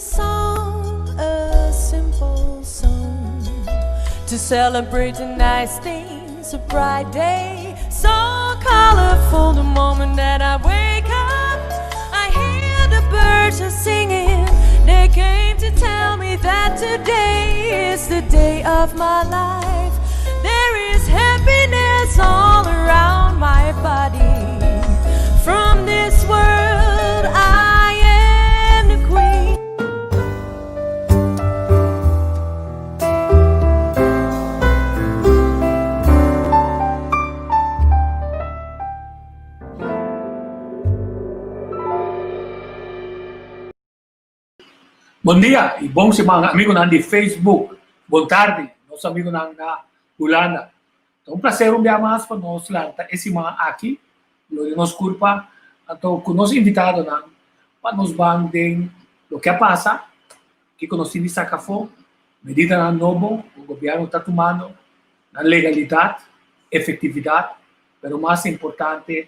song, a simple song, to celebrate the nice things, a bright day, so colorful the moment that I wake up. I hear the birds are singing, they came to tell me that today is the day of my life. There is happiness all around my body. From this world I am the queen. Bom dia e bom sa mga amigo na di Facebook. Boa tarde, nossos amigos na Holanda. Então, um prazer mais para nós lá, esse mga aqui, nos culpa, então, com nosso invitado para nos bandem o que passa, que conhecemos Sacafo, medida na novo, o governo está tomando, na legalidade, efetividade, mas o mais importante,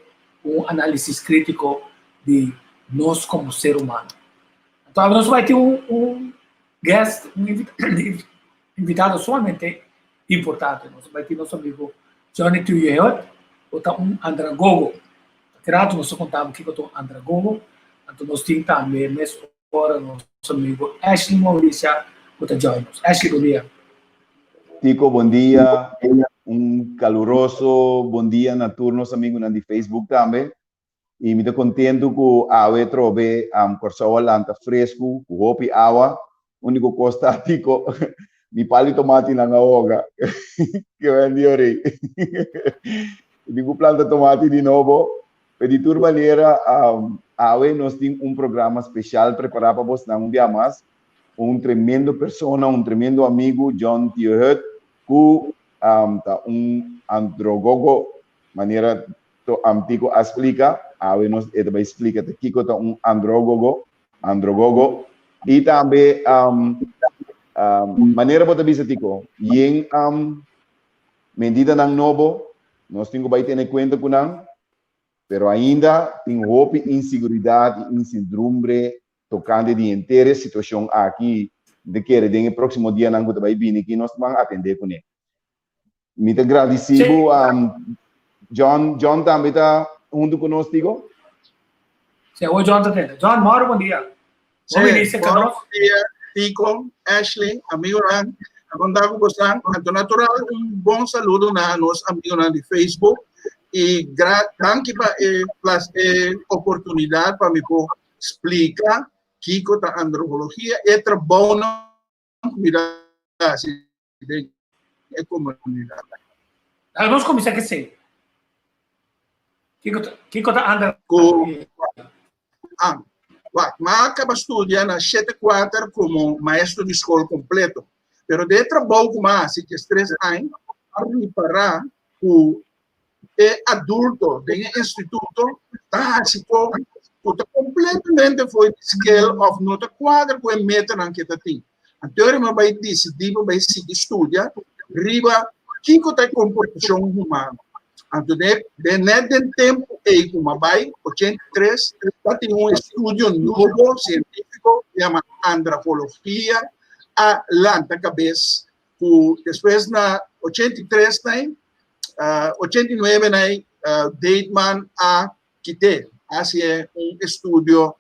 análise crítico de nós como ser humano. Então, nós vai ter guest, invitado somente importante. Nós vai ter nosso amigo Johnny Tuyehot, ou andragogo. Grato, nós contamos aqui com o andragogo. Então, nós temos também, nessa hora, nosso amigo Ashley Maurício, que está joindo. Ashley, bom dia. Tico, bom dia. Caluroso bom dia na turnos, amigos na Facebook também. E me estou contento que a água trove corsoa lanta fresco, com roupa e água. O único costa, Tico, mi pali tomate na hoga, que vendi ori. Digo planta tomate de novo. De toda maneira, a nós temos programa especial preparado para você um dia mais. Tremendo pessoa, tremendo amigo, John Tuyehot, que andragogo, maneira Tico explica. Nos vai explicar que é andragogo. E também, maneira para você, Tico, em medida não novo, nós temos que ter em conta com não, pero ainda tem roupa, insegurança, incertidumbre, tocando de inteira situação aqui, de que no próximo dia não vai vir aqui, nós vamos atender com ele. Muito agradecido, John também está junto conosco, Tico? Sim, o John está tendo. John, Mauro, bom dia. Bom dia, Tico, Ashley, amigo Ran. Agora gostando, então natural, bom saludo na nos amigos de Facebook e graças pela oportunidade para me explicar que a andrologia é trabalho na comunidade. Vamos começar com você. Que a andrologia? Mas acaba estudando na 7-4 como maestro de escola completo. Pero de trabalho com mais de 3 anos, para o adulto do instituto, básico, completamente foi scale of nota 4 com meta na que tem. Então, ele vai decidir, vai se estudar, riba, que é comportação humana. Então, nesse tempo, como vai, 83, tem estudo novo, científico, chama antropologia, a lanta cabeça, depois na 83, 89, Deitman a Kite, assim é estudo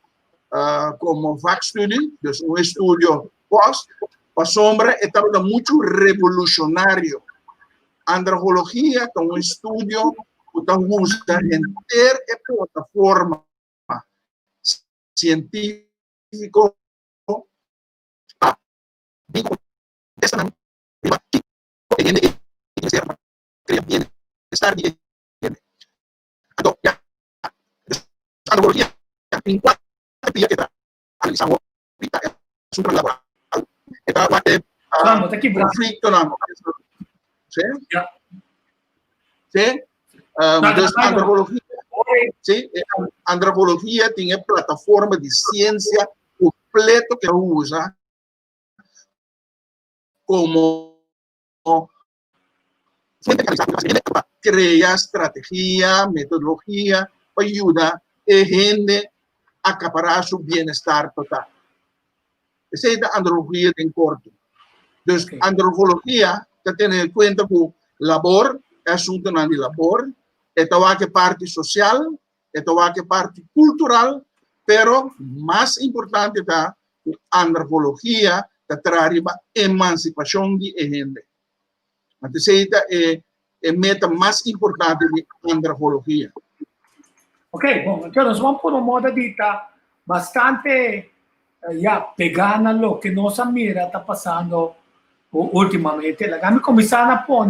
como vac study, estudo pós, a sombra estava muito revolucionário. Antropologia é estudo que usa inteira plataforma científico antropologia tem 4 pilares que analisamos laboral. Conflito antropologia tem a plataforma de ciência completa que usa como criar estratégia, metodologia para ajudar a gente a acaparar seu bem-estar total. Esa es la andrología en corto. Dus Okay. andrologia, dat tiene en cuenta que labor, asunto na di labor, ito wa que parte social, ito wa que parte cultural, pero más importante da andrologia, que trae a emancipación de gente. Entonces, esta es a meta más importante de andrologia. Ok, bom, então nós vamos por uma moda dita bastante pegando lo que nossa mira está passando ultimamente. Vamos começar a pôr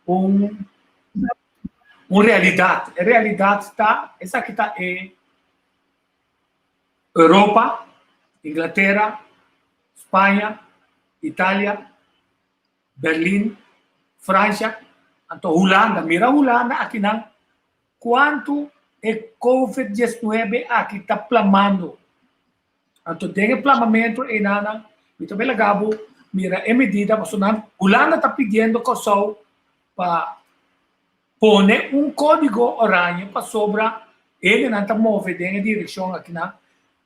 uma realidade. A realidade está, essa aqui está é Europa, Inglaterra, Espanha, Itália, Berlim, França, então Holanda. Mira Holanda aqui não. Quanto é COVID-19 aqui está plamando. Então, tem plamamento e nada. Então, bem legal, mira, é medida, mas Holanda está pedindo que só para pôr código orange para sobrar ele não está movendo em direção aqui na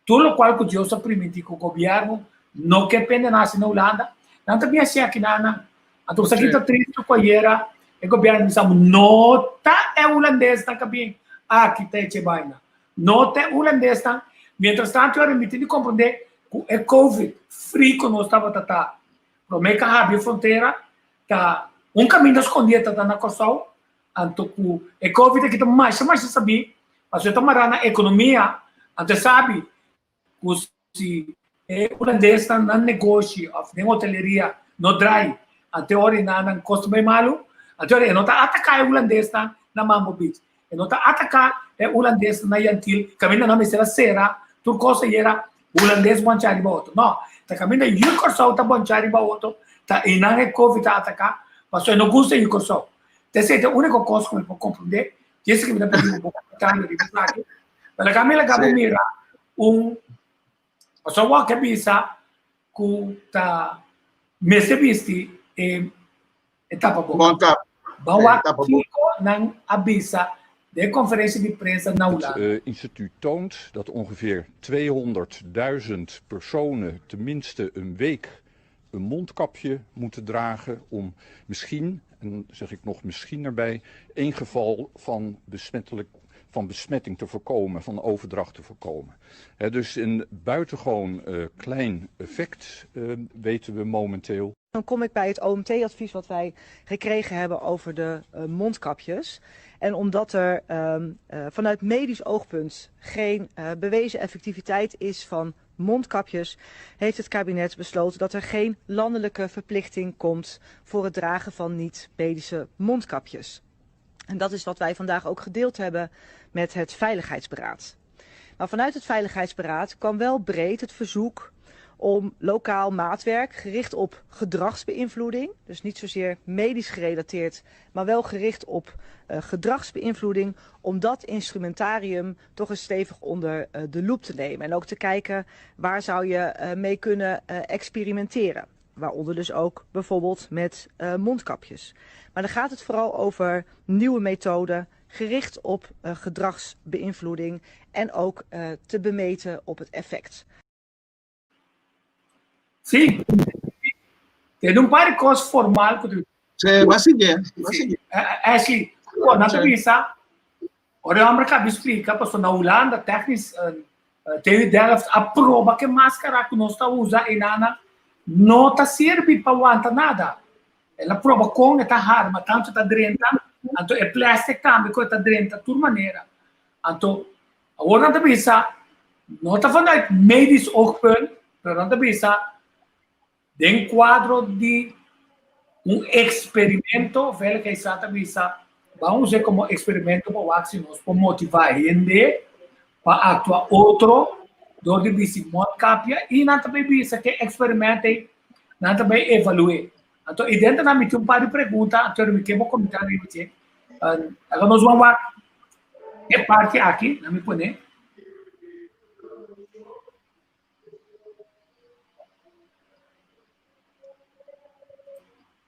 tudo o qual que Deus está permitindo que o governo não quer pendenar na Holanda, não está bem assim aqui na. Então, isso aqui está triste com a era, o governo diz, não está holandês, está bem, aqui está esse vaina. Não está holandês, está. Mientras tanto, eu me tenho que compreender que é Covid, free que nós estava tratando. Para mim, que a fronteira, tá caminho escondido está na Corsol, então, é Covid que está mais sabe, mas eu estou na economia, então sabe, se é holandês na negócio, nem hoteleria, não drai, até hora não custa bem malo, até hora não está atacar holandês na Mambo Beach, não está atacar holandês na Yantil, caminho na Mesera Serra, tudo coisa era holandês banchari ba outro, não, tá caminho o Corsol tá banchari ba outro, tá e não é Covid tá atacar, mas eu não gosto do Corsol. Essa é a única coisa que eu posso compreender. Esse que me dá para dizer um pouco de detalhe de verdade. Mas a minha acaba mira só que pensa que tá me se viste etapa boa. Bawa que não avisa de conferência de prensa na Holanda. Het instituut toont dat ongeveer 200.000 personen tenminste een week een mondkapje moeten dragen om misschien, en dan zeg ik nog misschien erbij, één geval van besmetting te voorkomen, van overdracht te voorkomen. Dus een buitengewoon klein effect weten we momenteel. Dan kom ik bij het OMT-advies wat wij gekregen hebben over de mondkapjes. En omdat er vanuit medisch oogpunt geen bewezen effectiviteit is van mondkapjes, heeft het kabinet besloten dat er geen landelijke verplichting komt voor het dragen van niet-medische mondkapjes. En dat is wat wij vandaag ook gedeeld hebben met het Veiligheidsberaad. Maar vanuit het Veiligheidsberaad kwam wel breed het verzoek om lokaal maatwerk gericht op gedragsbeïnvloeding, dus niet zozeer medisch gerelateerd, maar wel gericht op gedragsbeïnvloeding, om dat instrumentarium toch eens stevig onder de loep te nemen. En ook te kijken waar zou je mee kunnen experimenteren. Waaronder dus ook bijvoorbeeld met mondkapjes. Maar dan gaat het vooral over nieuwe methoden, gericht op gedragsbeïnvloeding en ook te bemeten op het effect. Sim, tem par de coisas formal que tu. Vai seguir. Ashley, na cabeça, ora a cabeça explica, porque na Holanda, técnicos, tem Delft aprova que máscara que nós está usando e nada não está serve para aguentar nada. Ela prova com está hard, mas tanto está drenta, então é plástico também que está drenta de toda maneira. Então, agora na cabeça, não está falando medisch oogpunt, mas na cabeça de quadro de experimento, velho que exatamente vamos ver como experimento para vacinar, para motivar a gente para atuar outro, do de bisi mondkapje e não também bisa que experimente, não também evalue. Então, e dentro da minha um par de perguntas, então eu me quero comentar aí você. Agora nós vamos ver a parte aqui, na minha pone.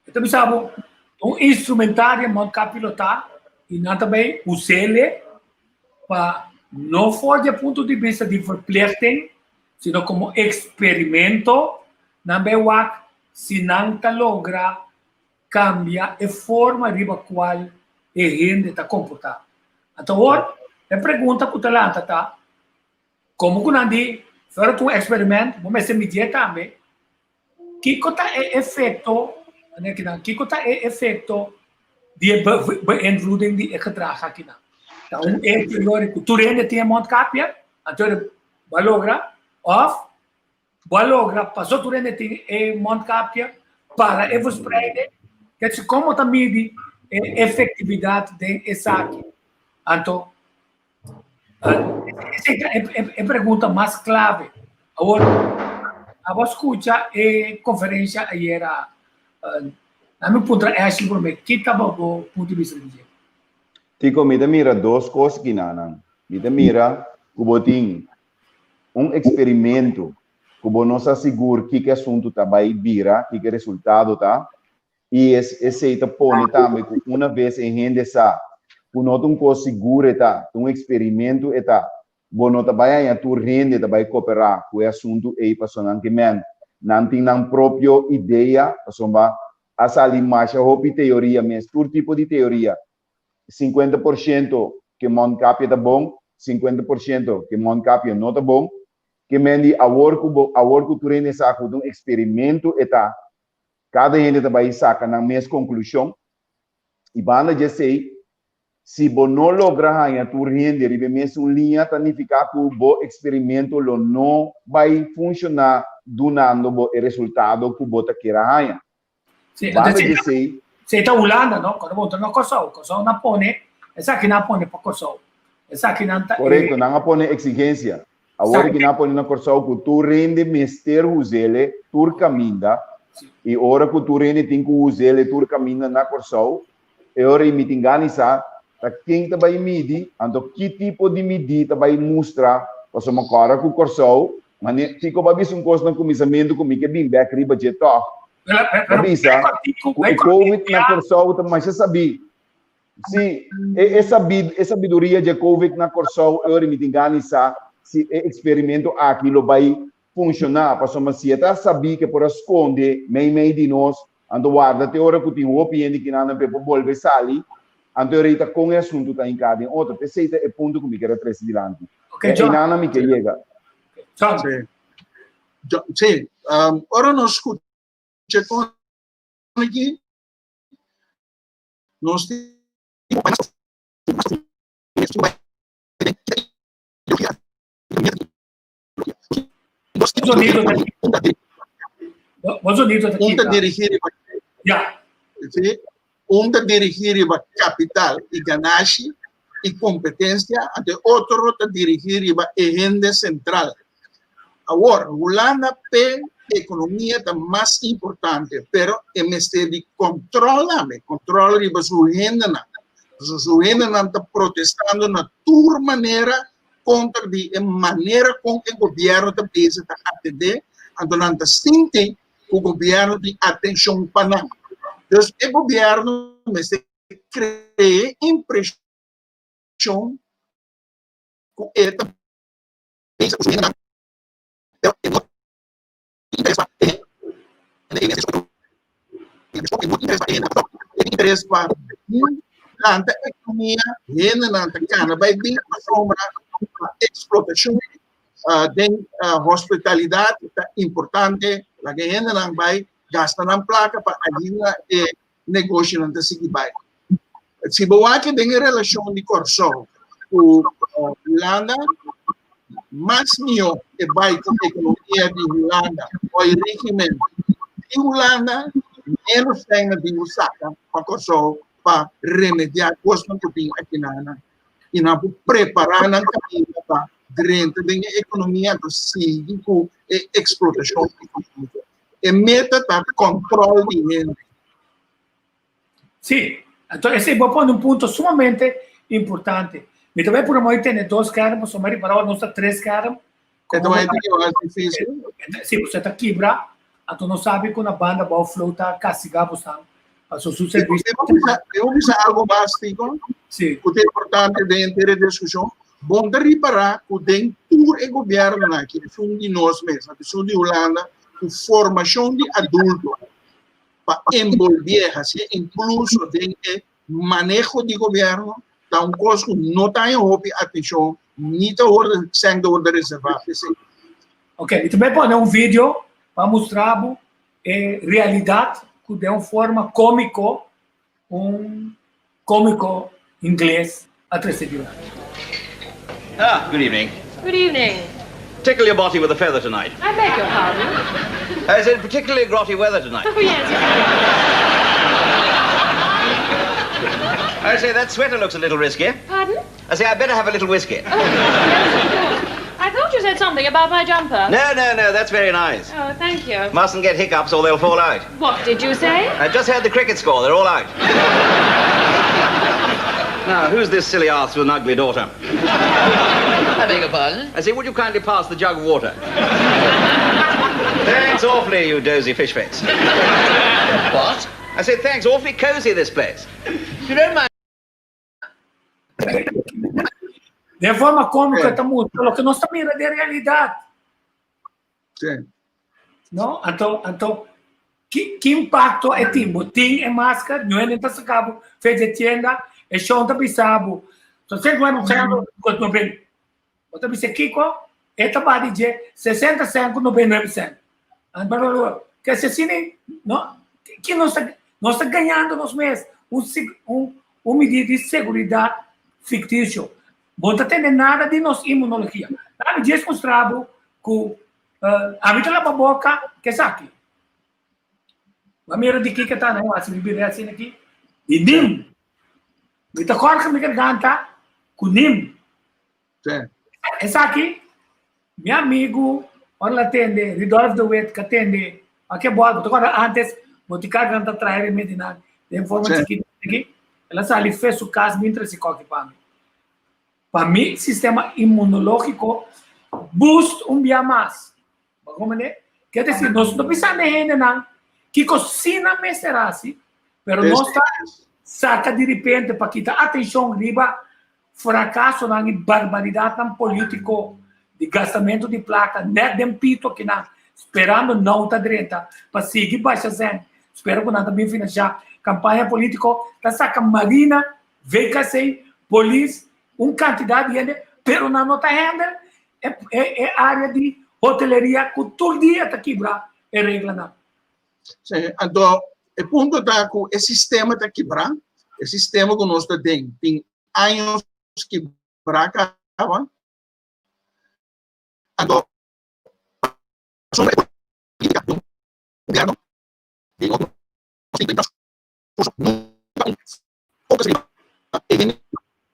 Então, sabe, instrumentário mondkapje lotar e não também usá-lo para não for de ponto de vista de verplichting, sino como experimento, nambewak, se não logra cambia a forma riba qual a gente está comportando. Então, agora, a pergunta que talanta tá, como que não de fazer um experimento, vamos se medir também, que é efeito, né, que é efeito de beïnvloeding die gedrag aqui não. Então, é teórico, tu ainda tem mondkapje, então balogra, of, balogra, passou tu ainda tem mondkapje para a verspreiding, que é como também a efetividade dessa aqui. Então, essa é a pergunta mais clave. Agora, a escuta a conferência ayer, a meu ponto é assim por mim, que estava o ponto de vista de Tico, mira duas coisas que não. Mira, que experimento, que não se assegura que assunto tá vai virar, que resultado tá. E esse tá põe também uma vez em rende sa, que não coisa segura tá, experimento tá. Bom, não tá vai a tu rende tá vai cooperar com o assunto aí passando que men, não tem não próprio ideia, passando a salir mais a teoria mesmo, todo tipo de teoria. 50% que mondkapje tá bom, 50% que mondkapje não tá bom, que mendi a work tu rende sa com experimento tá. Cada gente vai sacar na mesma conclusão e banda já sei se você não lograr a tua renda ribe mesmo linha significa que o experimento não vai funcionar donando o resultado que você quer ganhar. Banda já sei se está Holanda, não? Quando volta no Kosovo não põe, essa aqui não põe para Kosovo. Essa aqui não tá. Correto, não põe exigência. Agora que não põe no Kosovo, tu rende mister usele, tu caminha. E ora que tu rende tem que usar ele tu caminha na Kosovo. E ora me tinganiza, tá quem tá vai medir, então que tipo de medida vai mostrar, para uma cara com o Kosovo, mas fica para ver um coisa no começamento comigo que bem back riba de toque. Avisa, o Covid na Kosovo também já sabia. Se essa sabedoria de Covid na Kosovo, eu me tinganiza, se experimento aquilo vai funcionar, para uma ciência sabia que por esconder meio de nós, ando guarda te hora que tem o opinião que não é para volver sair, ando reita com o assunto tá em cada outro, esse é o ponto que me quero trazer dilante. Okay, John. Nada me que chega. Sim, ora nós escuta aqui, nós temos dirigir a capital e ganagem e competência, até outro a dirigir a agenda central. Agora, Holanda tem economia é mais importante, pero é mestre de controla a sua agenda. Sua agenda não está protestando na tua maneira contra a maneira como o governo está atender, então não está sentindo o governo de atenção para nós. Então, o governo cria impressão que ele pensa que não interessa para a economia, a cana, vai vir a sombra a explotação da hospitalidade, é importante, a gente não vai gastar na placa para ajudar o negócio não seguir bem. Se você tem relação de Kosovo com Holanda, mais melhor é vai com a economia de Holanda, o enriquecimento de Holanda, menos tem de usar para Kosovo para remediar coisas que tem aqui na e não preparar na caminho para dentro da economia do seguir com a explotação. E meta para controle de renda. Sim, então esse é um ponto sumamente importante. E também por uma ter dois carros, somar para nós três carros. Então é difícil. Se você está quebra, então não sabe que a banda vai flotar, castigar você. Eu vou dizer algo básico, que é importante dentro da discussão. bom de reparar que tem tour e governo aqui, são de nós mesmos, são de Holanda, com formação de adulto, para envolver, assim, incluso tem manejo de governo, tá um coisa que não está em atenção, nem está sendo reservado. Ok, e também pode um vídeo para mostrar a realidade que de uma forma cômico, cômico inglês atrasado. Ah, good evening. Good evening. Tickle your body with a feather tonight. I beg your pardon. Is it particularly grotty weather tonight? Oh, yes. I say, that sweater looks a little risky. Pardon? I say, I better have a little whiskey. Oh, yes, of course. I thought you said something about my jumper. No, that's very nice. Oh, thank you. Mustn't get hiccups or they'll fall out. What did you say? I just heard the cricket score. They're all out. Now, who's this silly arse with an ugly daughter? I beg your pardon? I say, would you kindly pass the jug of water? Thanks awfully, you dozy fish face. What? I say, thanks awfully cozy, this place. You don't mind? De forma cômica está muito, pelo que nós estamos mirando de realidade. Sim. Não? Então, que impacto é tempo? Tem máscara, não é nem está sacado, fez de tenda, é chão está pisado. Então, se não é um centro, não bem. Outra vez, Kiko, é trabalho de 65, 99%. Que assim, não? Que nós está ganhando nos meses medida de segurança fictício. Não está tendo nada de nossa imunologia. A gente já mostrava que a gente lava a boca, que é aqui. A minha de que está, né? Assim, bebê assim aqui. E nim. Me está corta minha garganta com nim. Sim. Essa aqui, meu amigo, ela atende, Ridolf de Wet, que atende, aqui é boa, agora antes, vou te carregar na traia medinar, de forma que ela ali fez o caso, me interessa qualquer para mim. Para mim, sistema imunológico boost dia mais. Como é? Quer dizer, nós não precisamos de gente, não. Que cocina me será assim, mas nós saca de repente para quitar atenção riba fracasso na barbaridade na político de gastamento de placa, net de pito que na esperando não está direita para seguir baixa zen. Espero que nada bem financiar campanha política, tá saca marina, VKC, polícia, quantidade de gente, pero na nota renda é área de hoteleria que todo dia está quebrado, é regra não. Sim, então, o ponto está que o sistema está quebrado, o sistema que nós temos tem anos quebrar acaba, então, sobre a política do governo, de outro,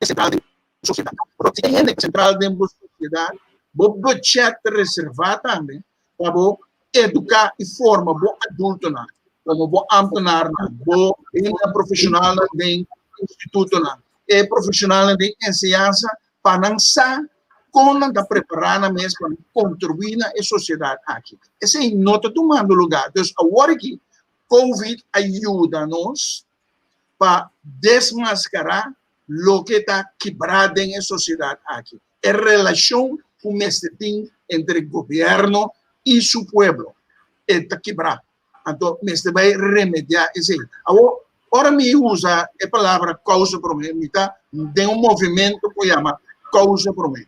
central da sociedade. Porque tem gente central da sociedade, o budget reservado também, para educar e formar o adulto, como o ampliar, o profissional do instituto, e profissional de ensinança, para não ser como está preparando mesmo para contribuir na sociedade aqui. Esse não está tomando lugar. Então, agora que COVID ajuda-nos para desmascarar o que está quebrado na sociedade aqui. A relação com este tem entre o governo e seu povo está quebrado. Então, este vai remediar isso. Agora me usa a palavra causa problema, tem movimento que chama causa problema.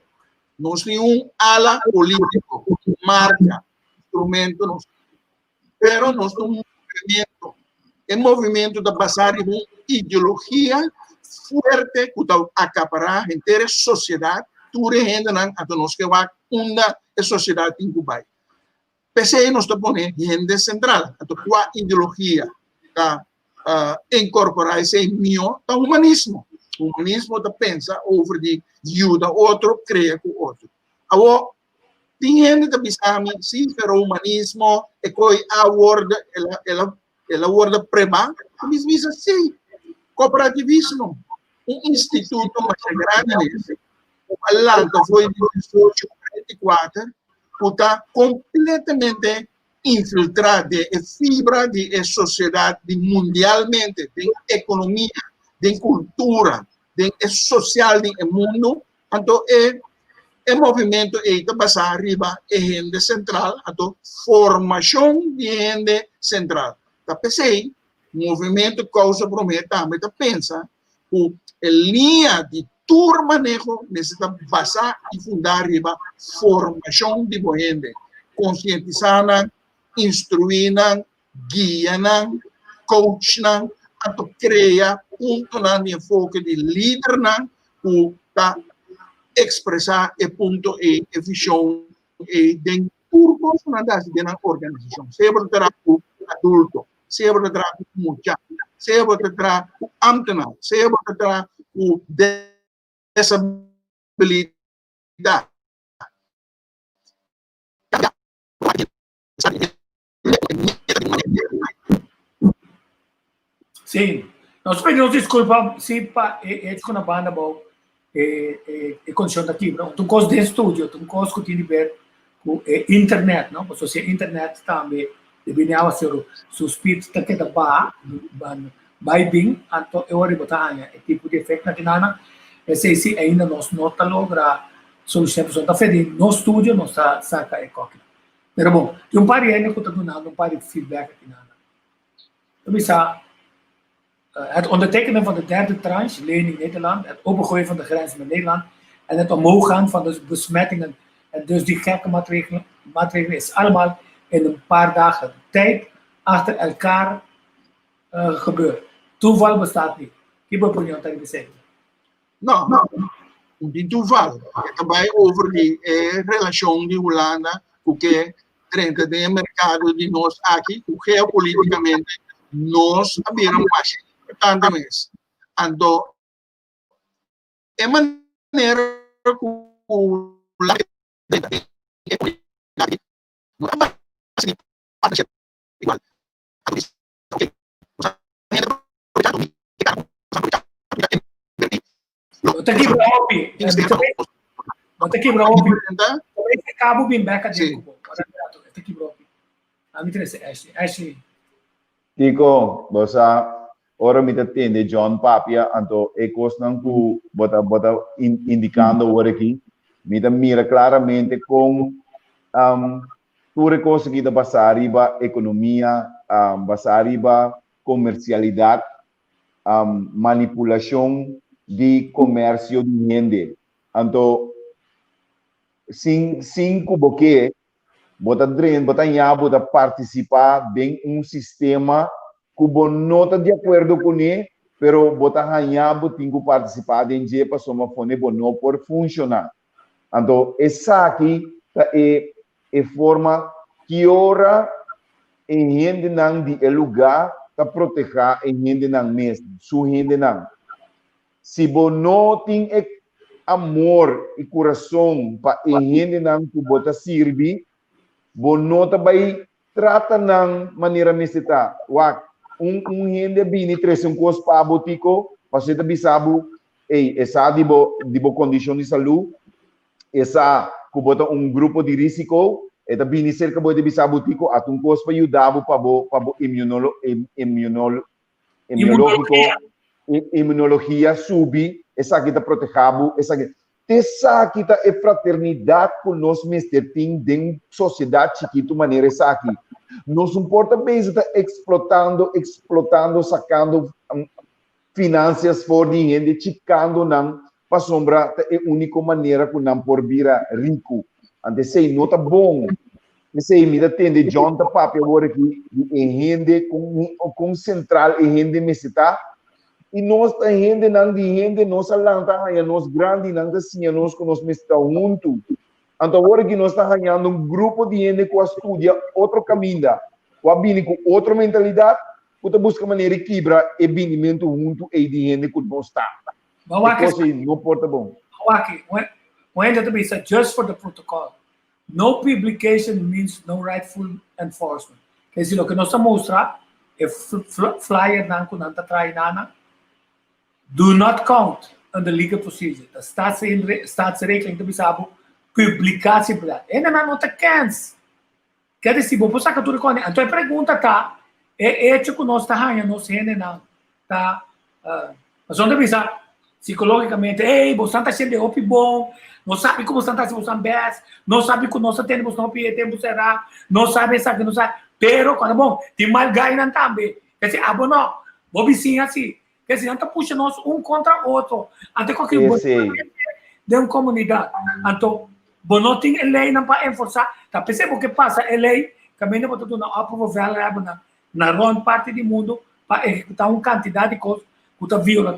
Nós temos ala político, marca, instrumento, pero nós temos movimento. É movimento da basar em uma ideologia forte que está acaparar a inteira sociedade, tudo ainda não, então nós que vai uma sociedade em Dubai. PCE nós está pondo gente central, então qual ideologia está incorporar esse meu tá humanismo. O humanismo tá pensa over de ajuda outro, cria com outro. Agora, tem gente que pensa sim, pero o humanismo é que a word ela word prema, mas diz assim, cooperativismo, instituto mais grande nesse. O Atlanta foi em 1844, que está completamente infiltrada a fibra da sociedade mundialmente, da economia, da cultura, da social do mundo, Então, o movimento está basado arriba em renda central, então, formação de renda central. Tá pensei, movimento causa prometa, mas tá pensa, a linha de turmanejo necessita basar e fundar arriba formação de renda, conscientizar, instruir, guiar, coach, então, cria de enfoque de líder, para expressar o ponto e a visão de turcos na organização. Sempre terá o adulto, sempre terá o muchacho, sempre terá o ambtenaar, sempre terá o desabilidade. Sim. Nós pedimos desculpa se é com a banda bom condição daqui, não? Tu gosta de estúdio, tu gosta de ver com internet, não? Porque se a internet também deveria ser suspeito da que da vai bem, então eu vou botar é tipo de efeito na dinâmica, se ainda nós não tá logra solução para da fede no estúdio nós saca é qualquer. Mas bom, tem par de anos que eu tô dando par de feedback aqui na. Então isso het ondertekenen van de derde tranche, lening Nederland, het opengooien van de grens met Nederland en het omhoog gaan van de besmettingen en dus die gekke maatregelen is allemaal in een paar dagen tijd achter elkaar gebeurd. Toeval bestaat niet. Kibo opinion tegen de zeggen. Não, de toeval. Também over die relação de Holanda, porque dentro do mercado de nós aqui, geopoliticamente, nós abriram mais. Tanto mês. Então, é maneira que o Cabo bem back dentro. A mim Ashley. Tico, bosa ora mi attende John Papia, anto e costan ku bota indicando ora aqui, mi mira claramente com tutte cose que da passar riba economia, passar riba comercialidade, manipulação de comércio de renda. Anto sin kuboke bota bota participar de sistema Cubo não está de acordo com ele, pero bota ganhar, tem que participar de um para soma fone não por funcionar. Então, essa aqui é forma que ora em gente não de lugar para proteger em gente não mesmo, sua gente não. Se você não tem amor e coração para em gente não que bota servir, você não vai tratar de maneira meseta. Gente bini tres cos para botico, você também sabe, essa dibo condição de saúde, essa que bota grupo de risco, e também cerca de bisa botico, a cos para ajudar para imunologia subir, essa que está protegendo, essa que está fraternidade com nós mesmos, tem de sociedade chiquito maneira essa aqui. Nos importa bem estar explotando, sacando finanças fora de gente, chicando não, para sombra é a única maneira que não por vir rico. Antes sei não tá bom. Sei me atende John tá papel agora aqui em gente com central em gente mesita e nós tá gente não de gente nós alanta aí nós grande não assim nós com nós mesita junto. Então, agora que nós estamos ganhando grupo de gente que estuda outro caminho, que com outra mentalidade, que busca maneira de quebrar e bindimento junto e de gente que não está. Não importa bom. When that means just for the protocol, no publication means no rightful enforcement. Quer dizer, o que nós estamos mostrando é flyer não com nada treinada, do not count on the legal procedure. A staatsregeling também sabe publicatie bedat. En dan não te kans. Quer dizer, vou passar tudo com ele. Então a pergunta tá, é que nós tá ganhando, nós rende não, tá. Mas onde bisa, psicologicamente, ei, você está sendo opi bom, não sabe como você está se você best, não sabe que nós temos não tempo será, não sabe essa que não sabe, pero quando bom, tem mal ganho também. Quer dizer, ah, bom, não, vou sim assim. Quer dizer, então puxa nós contra outro, até qualquer coisa de uma comunidade. Então, bom, não tem lei não para enforçar, tá percebendo o que passa? A lei, também não pode dar aprovar na grande parte do mundo para executar uma quantidade de coisas que está violando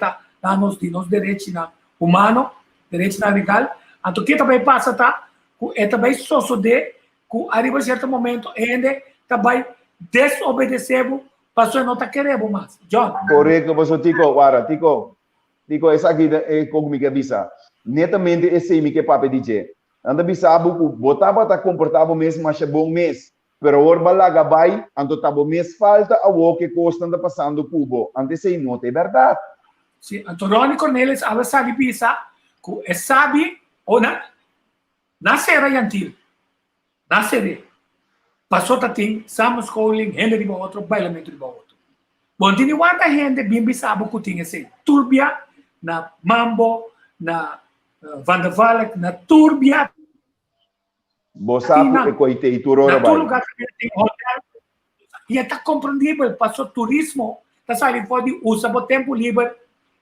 nos direitos humanos, direitos legal. Então, o que também passa, tá? É também só de que arriba a certo momento, ainda também desobedecer, passou não está querendo mais. John? Correto, você Tico, essa aqui é como me avisa. Netamente, esse é o que papai diz. Anda bisabu que botava tá comportava mesmo, mas é bom mês. Pero orba lá gabai, ando tabo mês falta a o que costa anda passando cubo. Antes sei não é verdade. Sim, então Ronnie Cornelis ela sabe bisa que é sabe ou nascerá yantil. Nascerá. Passou tatim, Sam Schooling, rende de outro, bailamento de outro. Bom, tem muita gente bem bisabu que tem esse turbia na Mambo, na Van der Valk, na turbia. Bosapo e coitei turora vai. Na lugar que tem hotel. E está compreendível, passou turismo, está saindo pode usar o tempo livre,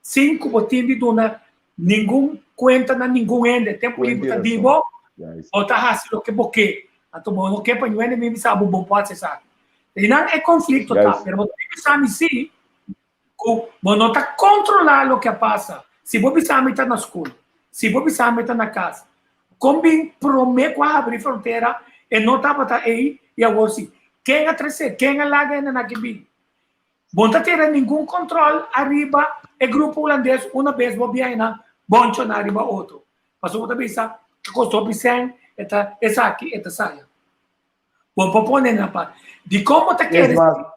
5 botinhos de duna, nenhum conta na nenhum ende, tempo livre está vivo, ou está fácil que porque, então não que para ninguém mesmo sabe o bom pode ser sabe. E não é conflito, tá? Mas você sabe sim, que não está controlando o que passa. Se você sabe está na escola, se você sabe está na casa, como promete abrir fronteira, e não estava aí, e agora sim, quem é trazer, quem é lá ainda na Quebec? Bom, não ter nenhum controle, arriba, o grupo holandês, uma vez, vou bem na boncho na arriba outro. Passou outra vez, que custou bem, essa aqui, essa saia. Bom, propõe na parte. De como está querendo...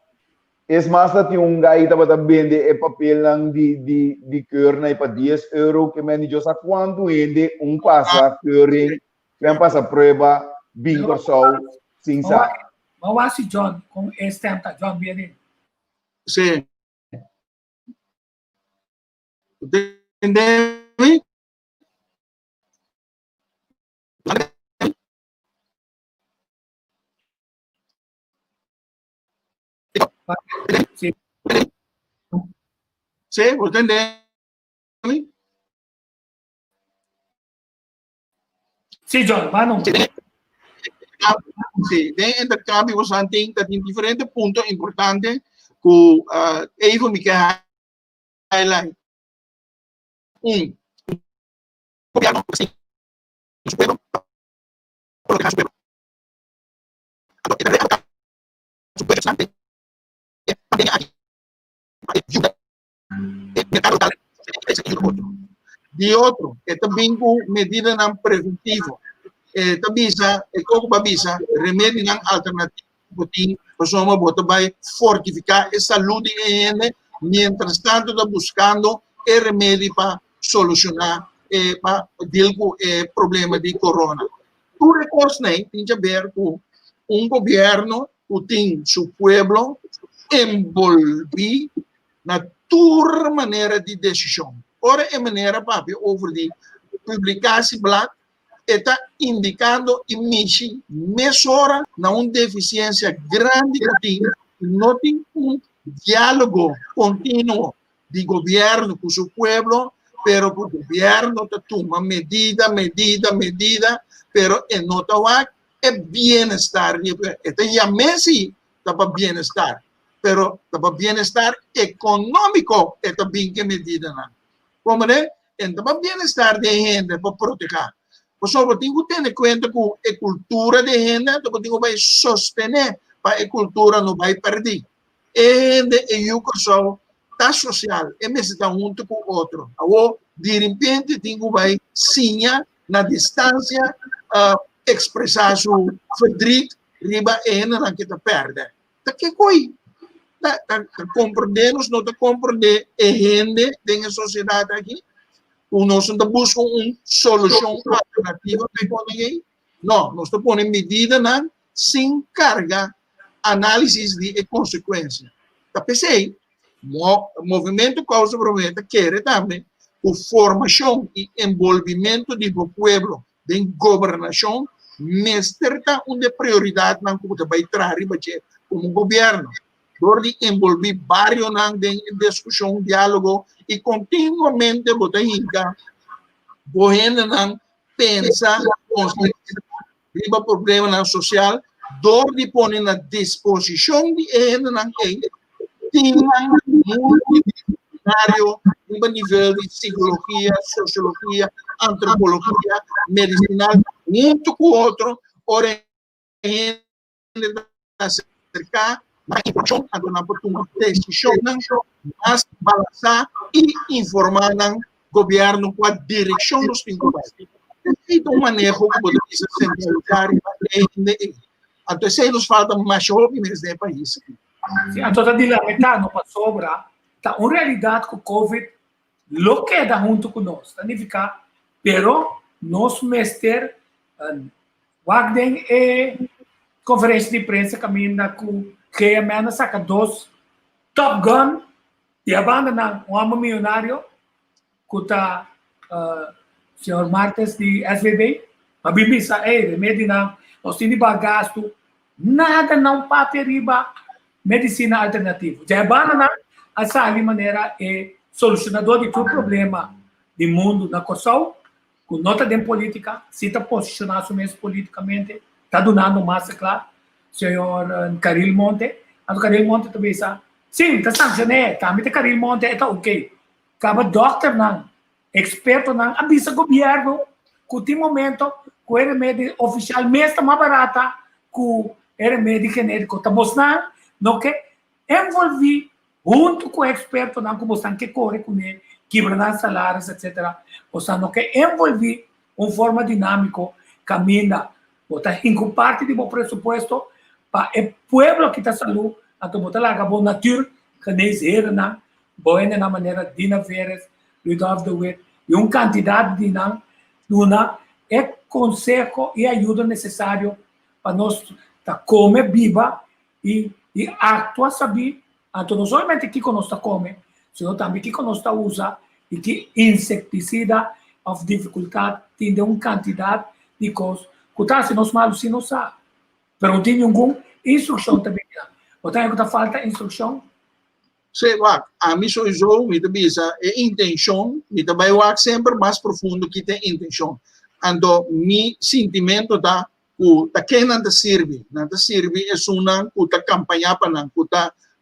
Es mais dat yung guy dapat vende e papel lang di keur na ipa 10 euro que men Diyos sa quanto hindi pasa curing, kaya pasa prueba, bingo show, sinsa. Mawa si John, kung estenta, John viene. Sí. ¿Entendés? Sí. Sí, ¿usted entiende? Sí, John, vamos. Sí, de intercambio anting dat in diferentes puntos importantes que even me queda highlight. Gobierno, sí, supero, por lo que supero. Supero bastante. También hay ayuda. De otro, também com medida não preventiva. Tabisa, como babisa, remédio não alternativo, botin, pessoa bota vai fortificar a saúde e mientras tanto está buscando o remédio para solucionar para deal com o problema de corona. Tu recurso nem tem que ver com governo que tem seu pueblo envolvido na tua maneira de decisão. Ora é maneira papi over de publicatie blad está indicando emissão mesura na uma deficiência grande que não tem diálogo contínuo de governo com seu pueblo, pero o governo toma medida, pero não está é bem-estar. Está já messi para bem-estar, pero para bem-estar econômico é também que medida não. Como é? Então, para bem-estar de gente, para proteger. Por isso, eu tenho que ter em conta que a cultura de gente, eu tenho que vai sostener para a cultura não vai perder. E eu sou tá social, e me está junto com o outro. Eu, de repente, tenho que vai sinha na distância, expressar seu verdito, riba e não que está perde. Tá que coi? Compreendemos, não compreender a gente da sociedade aqui. Nós não buscamos uma solução alternativa para ninguém. Não, nós estamos pondo medida sem carga, análise de consequências. Tá pensei, movimento causa-problema quer também a formação e envolvimento do povo em governação, mestre está uma prioridade na que vai trazer como governo. Door de envolver vários em discussão, diálogo e continuamente botar hinca, bohendo pensa, riba problema social, door de pôr na disposição de multidisciplinário, em nível de psicologia, sociologia, antropologia, medicinal, junto com outro, ora acercar mais informação, a uma decisão mais balançada e informar o governo com a direção dos países. Então, o manejo que pode ser centralizado então, se nos falta mais jovens nesse país. Então, está dilamentando para sobra, está uma realidade que o Covid lo queda junto conosco, significa, pero nós mestre Wagden conferência de imprensa caminha com que a mena saca dois Top Gun e abandona um homem milionário que está senhor Martes de SVB a bibisa Medina nós temos gasto nada não para riba medicina alternativa já abandona essa maneira é solucionador de todo problema do mundo na Kosovo com nota de política se está posicionado mesmo politicamente está donando massa claro senhor Caril Monte, o Caril Monte também sabe, sim, está sancionado, também tem Caril Monte, está ok. Acaba doutor não, experto não, avisa o governo que no momento que o remédio oficial mesmo mais barata que o remédio genérico está mostrando, não que envolver junto com o experto não como estão que corre com ele, quebrar salários, etc. Ou seja, não que envolver uma forma dinâmica, caminha, botar em parte do presupuesto para o povo que está saúde, então botar lá a natura, que nem zero, na boa na maneira Dina Veres, Rudolf de Witt, e uma quantidade de não é consejo e ajuda necessário para nós comer viva e actuar saber, então não somente que nós come, senão também que nós usa e que inseticida of dificuldade tem uma quantidade de coisas que está se nós malos se não sabe. Pero não tem nenhuma instrução também. Ou tem que falta instrução? Sim, a mim sou eu, me bisa é intenção, me também sempre mais profundo que tem intenção. Então, meu sentimento da quem não serve é uma que campanha para não, que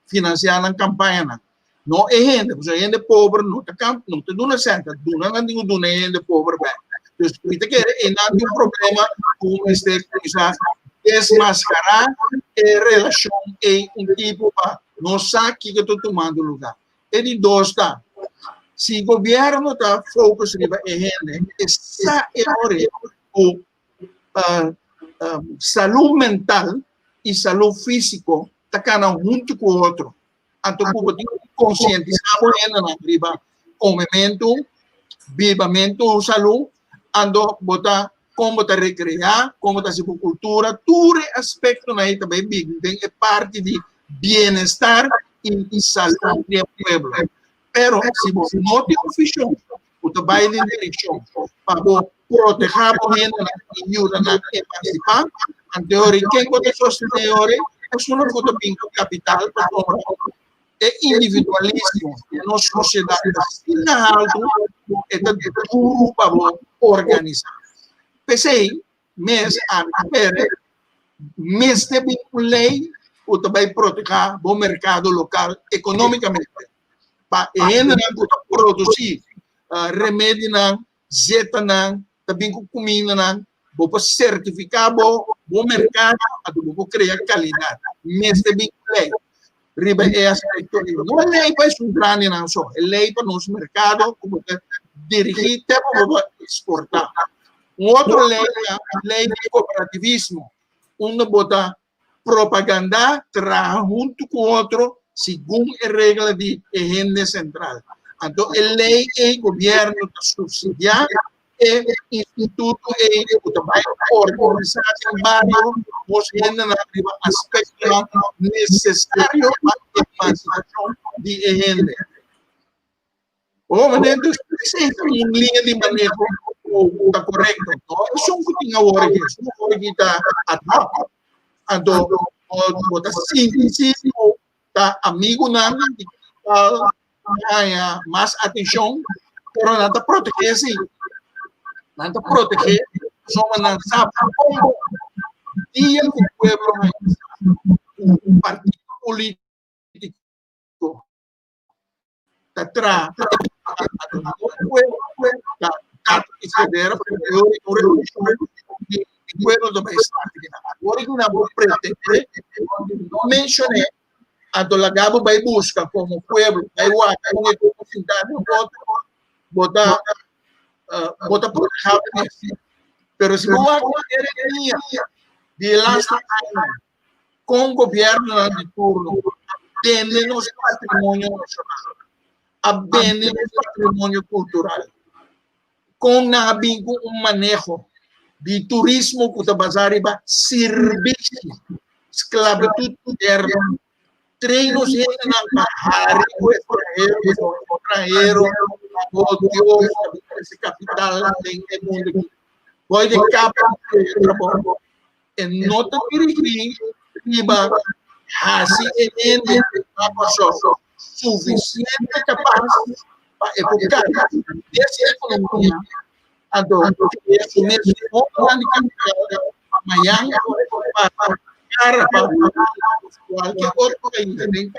financiar a campanha. Não é gente pobre, não tem duna certa, duna não tem duna gente pobre bem. Então, isso que é um problema com este desmascarar a relação em tipo para não sabe que estou tomando lugar. E de dois está, se o governo está focusado em gente, essa é a hora o saúde mental e saúde física está cada junto com o outro. Então, como conscientizamos na riba, comimento, vivamento, saúde, ando botar como está recrear, como está cultura, todo aspecto aí também é parte de bem-estar e saúde do povo. Pero se você não tem ofício, você vai em direção para proteger a gente e ajudar a participar, anterior quem pode sostener é só não pode vir com capital para é individualismo, na sociedade assim alto, é duro para organizar. Pensei, mas a tem uma lei que vai proteger o mercado local economicamente. Para produzir remédio, zeta, também com comida, para certificar o mercado, para criar qualidade. Mas tem uma lei. Riba é aspecto não é lei para estudar não só é lei para nosso mercado como dirigir até para exportar outra lei é a lei de cooperativismo onde bota propaganda junto com outro segundo a regra de agenda central então a lei é governo subsidiar e instituto e também organização vários aspectos necessários para a emancipação de agenda. Obviamente, sempre em linha de manejo está correto. Não são que tinha hora que está a top. Então, bota síntese, tá amigo nada, ganha mais atenção, pero não está proteger, não está proteger, só não sabe como dia que o povo um partido político está atrás, o povo está escrever o pueblo do país. Agora que não pretende, não mencionei, a do Lagabo vai buscar como pueblo, vai lá, com a cidade, botar proteger. Pero se não há linha de lança com o governo de turno, vende nosso patrimônio nacional, a vende nosso patrimônio cultural, com um manejo de turismo que está riba serviço, esclavitud moderna, treinos de estrangeiro, esse capital do mundo. Vai de capa, e nota dirigir, riba, assim, entende, suficiente capaz para evocar essa economia. Isso mesmo, amanhã, para qualquer outro país, nem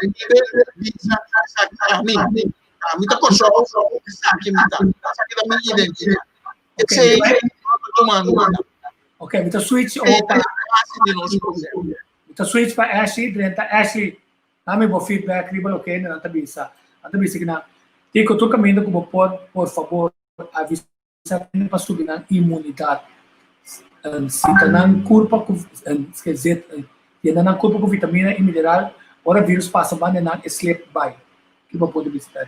visa a mim. Muita coisa, sabe da minha identidade. Esse é tomando. Ok, então switch switch para Ashley, direta Ashley, nami bo feedback riba lo que na tabisa que na tico tu caminho como por favor avisa para subir a imunidade. Se não curva com, quer dizer, não curva com vitamina e mineral, ora vírus passa bem na sleep by. Que você pode visitar.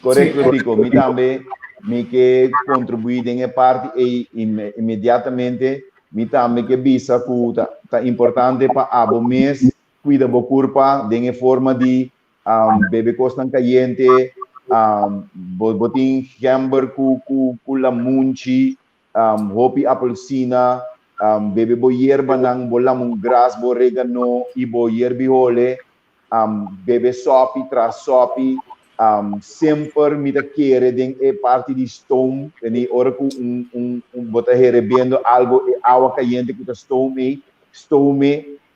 Correto, Tico. Me também me que contribuir em parte e imediatamente me também que visa que tá importante para abo mês cuida bo curva de forma de bebe costan caliente botin gamber ku la munchi hopi apelsina bebe bo hierba nang bolamong gras bo oregano e bo hierbihole bebe sopi tras sopi sempre me da querer den parte de stone e ora com bota recebendo algo e água caliente que stone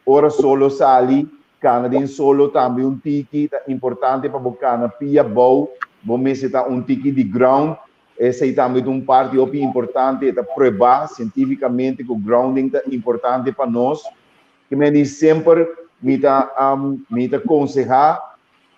ora solo sali cana den solo também tiki importante para bocana pia bow bom se tá tiki de ground esse aí também parte importante para provar cientificamente que o grounding é importante para nós que me diz sempre me tá aconselhar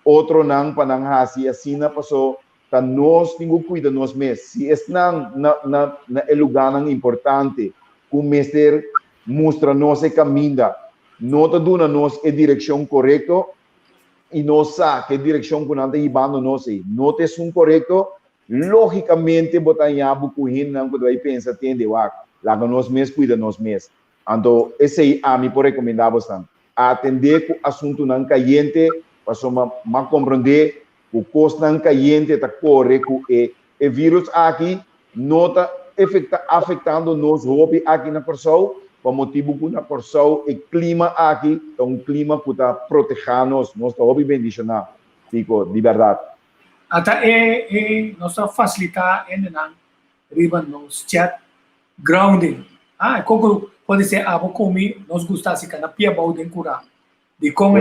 outro não para não fazer assim na passou tá nós tenho cuida nós mesmos se é na lugar importante o mestre mostra nosso caminho não está dando nós a direção correta e nós sabe que direção que nós estamos ibando nós não é um correto logicamente botar em abo com ele não que vai pensar tende lá nós mesmos cuida nós mesmos então esse aí a mim por recomendar bastante atender o assunto não caliente para compreender o custo não caliente está correto e o vírus aqui não está afetando nós roupa aqui na pessoa por motivo que na pessoa o clima aqui é clima que está protegendo nós está bem condicionado fico de verdade até nós facilitar não riba nos chat grounding como pode ser vou comer nós gostamos de na pia balde curar de como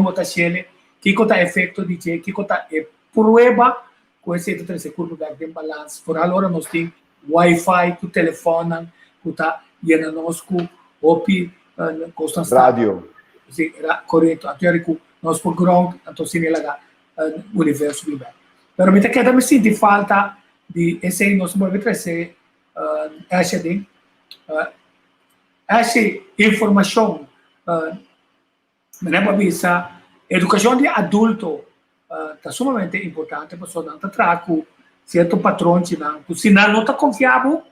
está chele que está efeito de que está prueba com esse curva de balance por agora nós tem Wi-Fi com telefone que está llena nós com opi constante rádio sim correto até que nós por ground então sim ela universo vive pero me queda me sentir falta de esse nós vamos trazer essa informação me lembra bisa educação de adulto está sumamente importante para só não traco certo patrão se não está confiável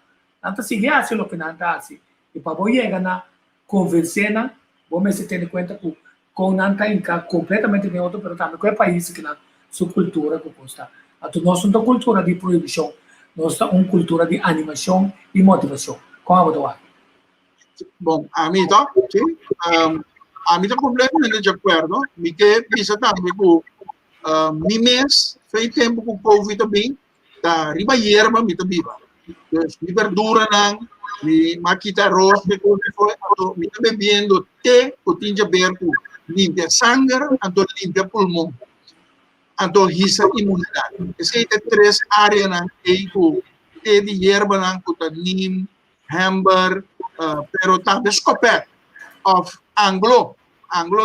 não está seguindo aquilo que não está assim e para você chegar na conversar vamos ter em conta que com nanta inca completamente neutro, pero também com o país que na sua cultura que custa. Então nós não temos cultura de proibição, nós temos uma cultura de animação e motivação. Como é o Bom, a mim tá, sim. A mim tá completamente de acordo. Me que pensa também que mi mês fez tempo que o Covid também tá riba hierba me tá viva. Mi verdura não, mi maquita arroz que foi, mi tá bebendo té que tinha berco limpia sangue, então limpia pulmão. Então risa imunidade. Esse é três áreas na que té de hierba não que tá nim, hamburger, pero também escopet of anglo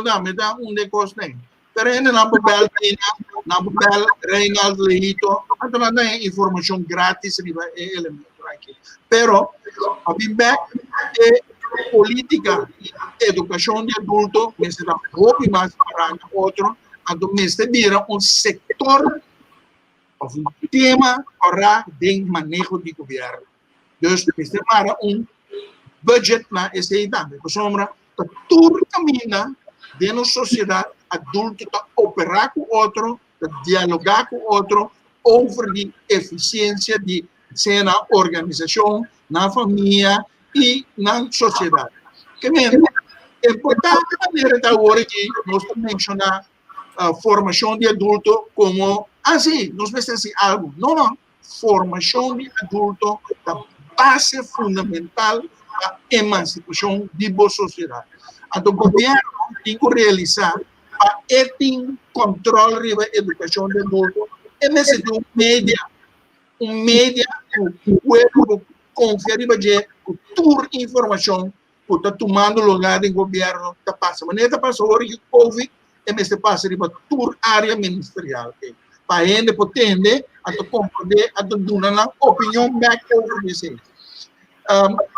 também dá de costa. Pero ainda não bebel Reinaldo Lehito, então não tem informação grátis riba elemento aqui. Pero a feedback é política, educação de adulto, mas dá pouco mais para outro, então mas vira setor of tema para de manejo de governo. Dus este para budget na esse também. Por sombra, tudo caminha dentro da sociedade adulto para operar com outro, para dialogar com outro, over a eficiência de ser na organização, na família e na sociedade. Que mesmo, é importante maneira da hora que nós mencionar a formação de adulto como assim, nós pensamos em algo, não, formação de adulto da base fundamental da emancipação de boa sociedade. Então, o governo tem que realizar a controle da educação de adulto é necessário um média que o confia de toda informação que está tomando lugar do governo está passando. Mas não passa agora que o Covid é necessário passar para toda a área ministerial. Para a gente poder compreender, a dar uma opinião back over isso.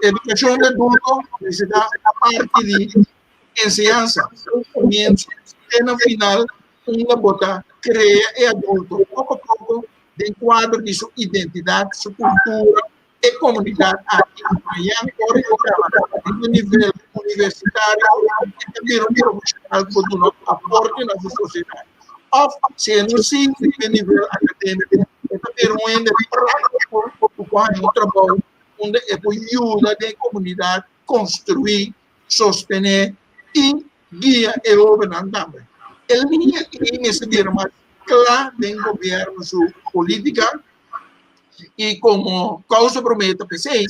Educação de adulto necessita a parte de enseñanza, comienzo, no final, una bota crea e adulto, pouco a pouco, de enquadro de sua identidade, sua cultura e comunidade aqui no nível universitário e também no profissional que não aporte na sociedade. Ou, se não se no nível acadêmico, também um ende prático, um trabalho onde é ajuda a comunidade construir, sostener e guia e governar também. Ele nem se vira mais claro do governo, sua política, e como causa prometa, pensei,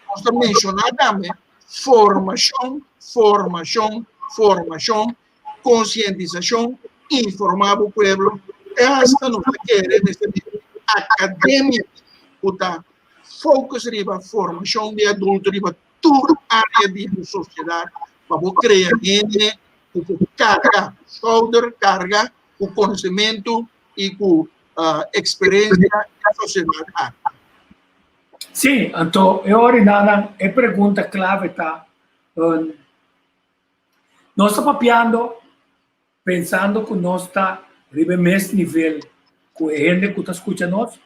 nós estamos mencionando também formação, conscientização, informar o povo, e hasta não querer nesse nível acadêmico, que focus riba formação de adulto, riba toda área de sociedade, para criar gente com carga, carga, com conhecimento e com experiência da sociedade. Sim, então, eu orinar a pergunta clave está, nós estamos papiando, pensando que nós está no mesmo nível que a gente que está escutando nós,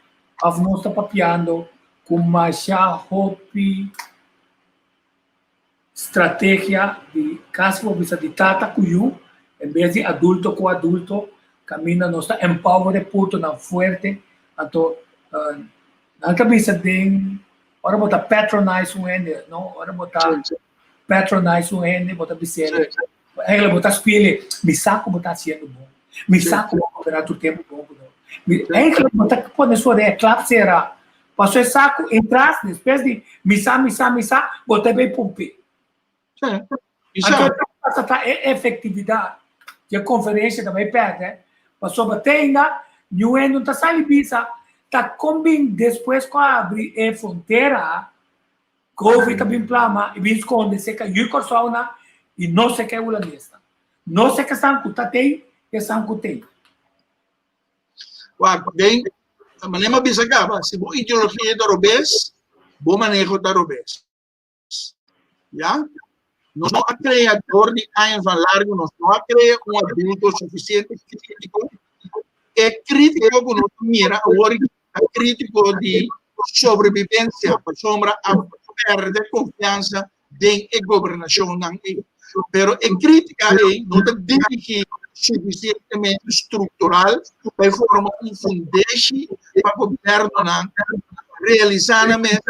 ou nós estamos papiando com mais hobby, estratégia de caso de tata cuyu, em vez de adulto com adulto, camina nossa empower puto na forte, então não cabeça de ora botar patronize o ende, não ora botar patronize o ende, botar biceira, ela botar espelho, me saco botar sendo bom, me saco botar o tempo bom, ela botar pode sua é claro será, passou saco entrar depois de missa, botar bem pompe. Então, essa efetividade que a conferência também perde, passou batendo, não está saindo bisa, está combinando depois com abrir a fronteira, Covid também plama, e esconde se que eu corso na e não se que é o lista, não se que são que tem e são que tem. Bem, a maneira bisa acaba, se boa ideologia da robês, bom manejo da robês, já? Nós não criador de anos largo, nós não criamos adulto suficiente crítico. É crítico que nós mira agora, é crítico de sobrevivência, para sombra a perder confiança em governação. Pero a crítica aí não está dirigida suficientemente estrutural para formar um fundeixe para o governo realizar na mesa.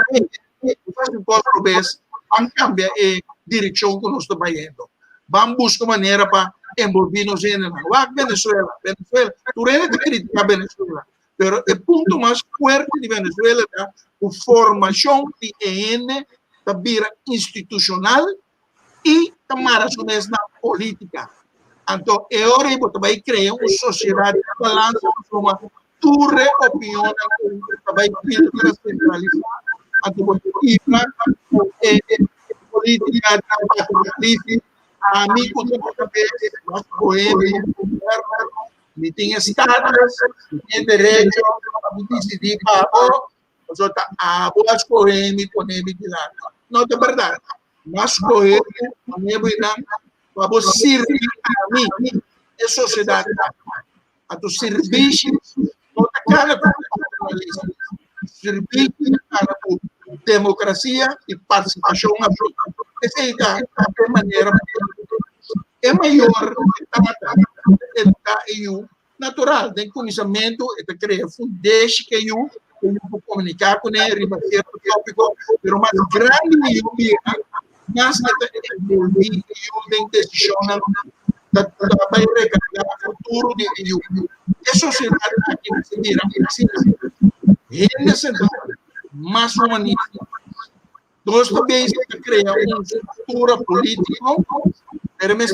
Outra vez, vamos cambiar a direção que nós estamos indo. Vamos buscar maneira para envolver-nos em Venezuela. Tu realmente critica a Venezuela. Pero o ponto mais forte de Venezuela é a formação de EN da vira institucional e também na política. Então, é hora de você criar uma sociedade de balança, uma tua opinião, você vai filtrar, centralizar. Então, você política, a mim, quando eu nós corremos, me tem status, tem direito a decidir para a boas corremos e ponemos de lado. Não é verdade. Nós corremos, ponemos de lado, para servir a mim, a sociedade. A tu serviço, não está cara para o serviço para a democracia e participação absoluta. Essa é a maneira é maior da EU natural, tem conhecimento, é criar fundeixe que eu vou comunicar com ele, rebater o tópico, mas o mais grande EU mas EU tem decisão da recarregar o futuro de EU. A sociedade aqui se vira assim, rende central, mais humanista. Nós também criamos uma estrutura política, mais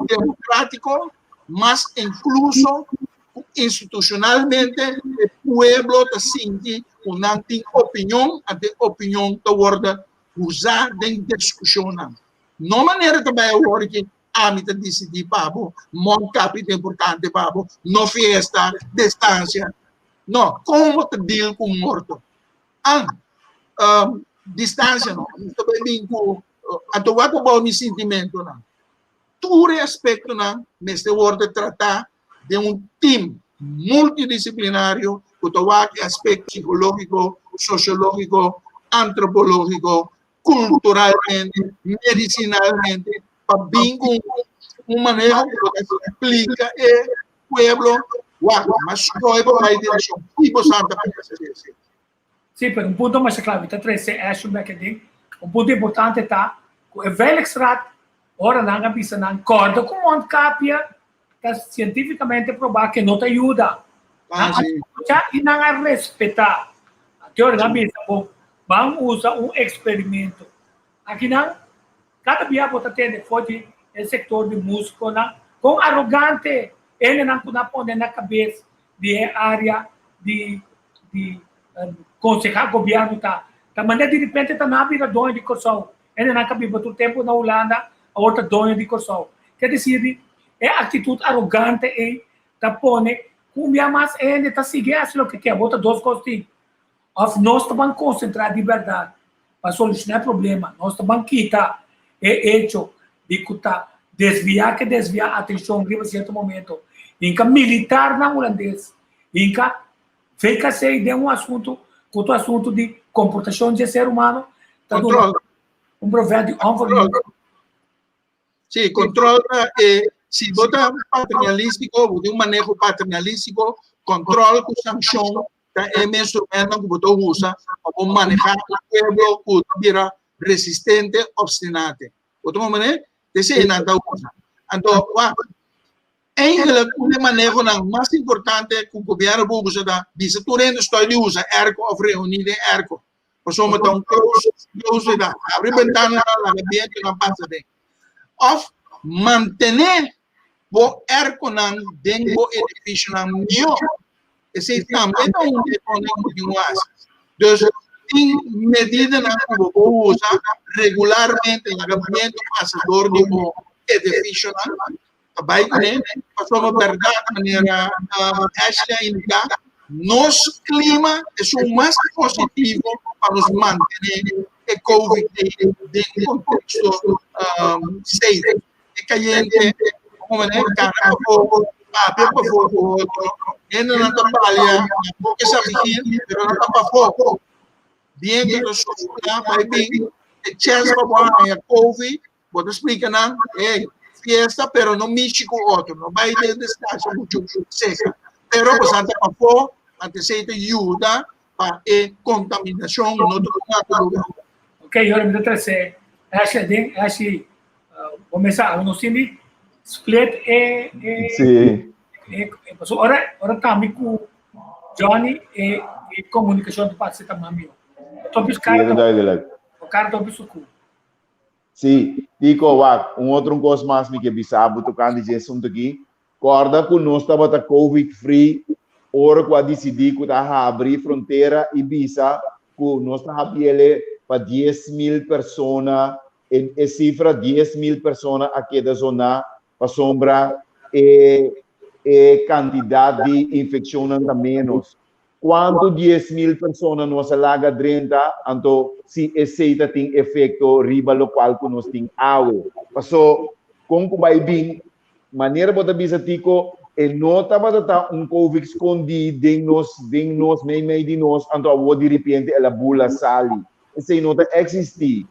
democrático, mais incluso institucionalmente, o povo sente uma opinião, até opinião que guarda usar em discussão. Não maneira também agora que a mim decidir para o capítulo importante para não festa, distância. Não, como te deal com morto? Distância não, também bem com atuar com o meu sentimento não. Todo aspecto não, mas te word tratar de um time multidisciplinário que toca aspecto psicológico, sociológico, antropológico, culturalmente, medicinalmente, para bem com manejo que se explica o pueblo, mas o pueblo vai direção, e você anda para fazer isso. Sim, mas ponto mais claro, está trazendo ponto importante está o Velexrat, ora não é precisa não corda com uma cápia, está cientificamente provado que não te ajuda. E não é respeitar. A teoria da mesa, vamos usar um experimento. Aqui não, cada dia você tem forte o setor de música, com arrogante, ele não põe na cabeça de área de concejal governo tá maneira de repente tá na vida dono de Kosovo ele não acabou todo tempo na Holanda a outra dono de Kosovo quer dizer é atitude arrogante e tá pone como mais ele tá seguindo aquilo que quer bota duas coisas nós estamos concentrados de verdade para solucionar problema nós estamos quitar é hecho de desviar a atenção em certo momento inca militar na holandês inca fica sem de um assunto de comportação de ser humano. Control. Provérbio. Sim, controla. Se bota paternalístico, de um manejo paternalístico, controle com sanção, é mesmo que você usa para manejar o povo que vira resistente, obstinado. Outra maneira, esse não está usando. Então, de manejo mais importante que o governo usa da visa turendo estou de usa erco ou reunir erco passou a um close da abre ventana lá ambiente não passa bem of manter o erco não dentro do edifício não melhor esse também é de um então em medida que o usa regularmente no ambiente passador de um edifício vai né passou uma verdade maneira esta indica nosso clima é o mais positivo para nos manter o Covid dentro do contexto safe e que a gente como né cara fogo para fogo ainda não trabalha porque sabe que não está fogo bem que nós vai bem chance para a Covid Bota explica na, fiesta, pero no mixe com outro, não vai de distância muito seca. Pero você anda para fora, antes de ajuda para a contaminação no outro lugar. Ok, ora me trazer. Acho começar no cine split Sim. ora também com Johnny e comunicação do passe também. Tô buscando o cara do busco. Sim, Tico, outro coisa mais que bisabo tocando de assunto aqui. Corda que nós estava da COVID free, ora que decidir que tá abrir fronteira e visa que nós tá abrir para 10.000 pessoas, e cifra 10.000 pessoas aqui da zona para sombra e quantidade de infecção anda menos. Quando 10.000 pessoas nós alaga 30, então se esse tem efeito riba local que nós tem água. Passou com que vai bem, maneira para bisa tico, e nota para COVID escondido em nós, meio de nós, então de repente ela bula sali. Essa nota existe.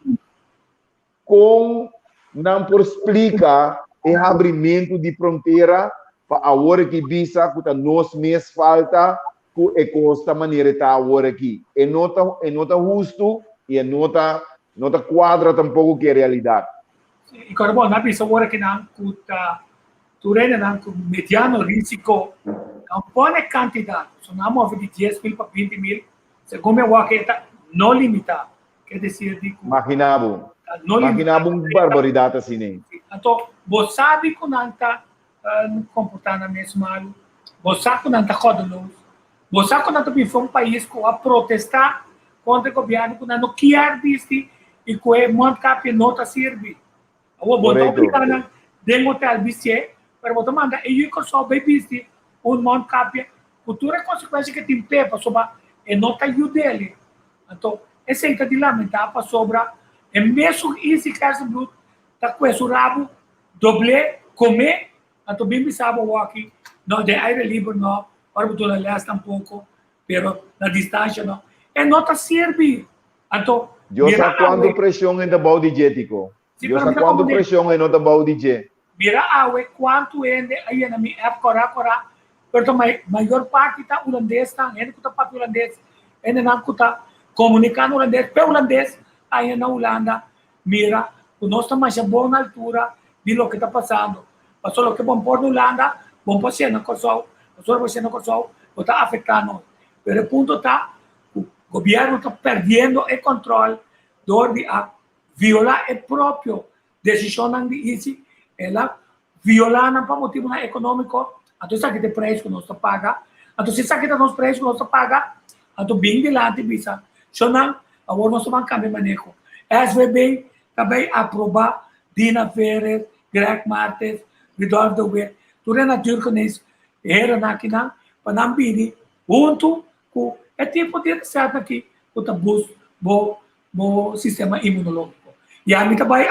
Com não por explicar o abrimento de fronteira para a hora que bisa que nós mesmos falta que costa maneira está agora aqui. É nota justo e é nota quadra tampouco que é realidade. E quando bom, na bisa agora que não custa turene não com mediano risco, não põe quantidade. Se não move de 10.000 para 20.000, segundo eu acho que está não limitado. Quer dizer, imaginava barbaridade assim, né? Então, você sabe que não está comportando mesmo mal, você sabe que não está rodando. Você sabe que não está um país que a protestar contra o governo que não quer dizer e que o mundo cap não está servindo. O bom obrigado de hotel BC para você mandar e eu só bebiste mundo cap cultura consequência que tem pé para sobre e não está ajuda então esse é de lamentar para sobra é mesmo esse caso bruto tá com esse rabo doble comer então bem pensava o aqui não de aire livre não para botar aliás tampouco pero na distância não é não está servindo então eu sei quando pressão ainda balde diético eu sei quando pressão ainda não balde diet mira awe quanto ende aí na minha época cora pero maior parte tá holandês tá ele que tá para holandês ele não está comunicando holandês para holandês aí na Holanda mira o nosso mais bom na altura de lo que está passando passou lo que bom por Holanda bom passeio na Kosovo passou passeio na Kosovo está afetando pero o ponto tá o governo está perdendo o controle de a violar o próprio decisão de isso ela violando para motivo econômico então sabe que o preço que nós paga então se sabe que nós preço que nós paga então bem de lá de visa só não agora nós vamos cambiar manejo SVB também aprovar Dina Ferrer Greg Martens Rudolf de Wet tudo naturalmente era naquela para não vir junto com é tipo de receita aqui o tabus bo sistema imunológico e a mim também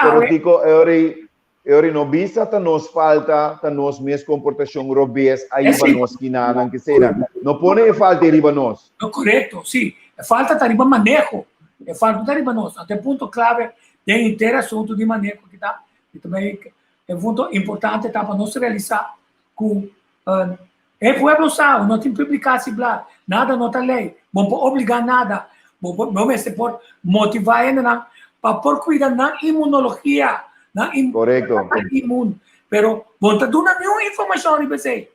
eu não visa tá nos falta tá nos mesma comportação robês aí para nós que não que será não pode falta riba nós no correto sim falta tá riba manejo falta tá riba nós até ponto clave de inteiro assunto de manejo que tá e também é muito importante tá para nós realizar com pueblo sabe não tem publicar se blá nada não tá lei não pode obrigar nada não se pode motivar ainda para por cuidar na imunologia correcto imun pero bom tá dando nenhuma informação de você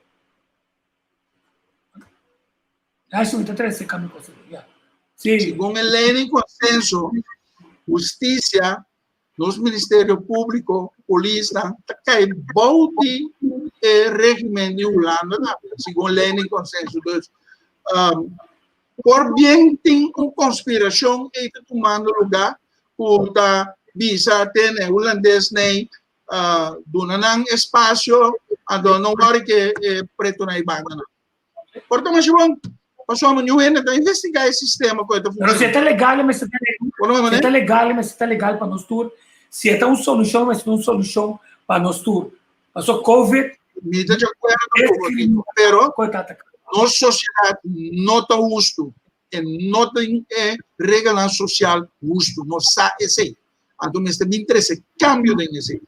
acho que tá esse caminho possible sim segundo a lei de consenso justiça nos ministério público polícia tá cai bote regime de Holanda segundo a lei de consenso por bem tem uma conspiração que está tomando lugar por da bisa tem holandês nem donando espaço a não vai que preto na ibada portanto mas bom passou a manhã ainda investigar esse sistema que está funcionando se está legal mas está legal para nós tour se é uma solução mas não solução para nós tour passou covid me dá de acordo pero nossa sociedade não está justo e não tem regulação social justo não sabe esse Então, me interessa cambio de esse.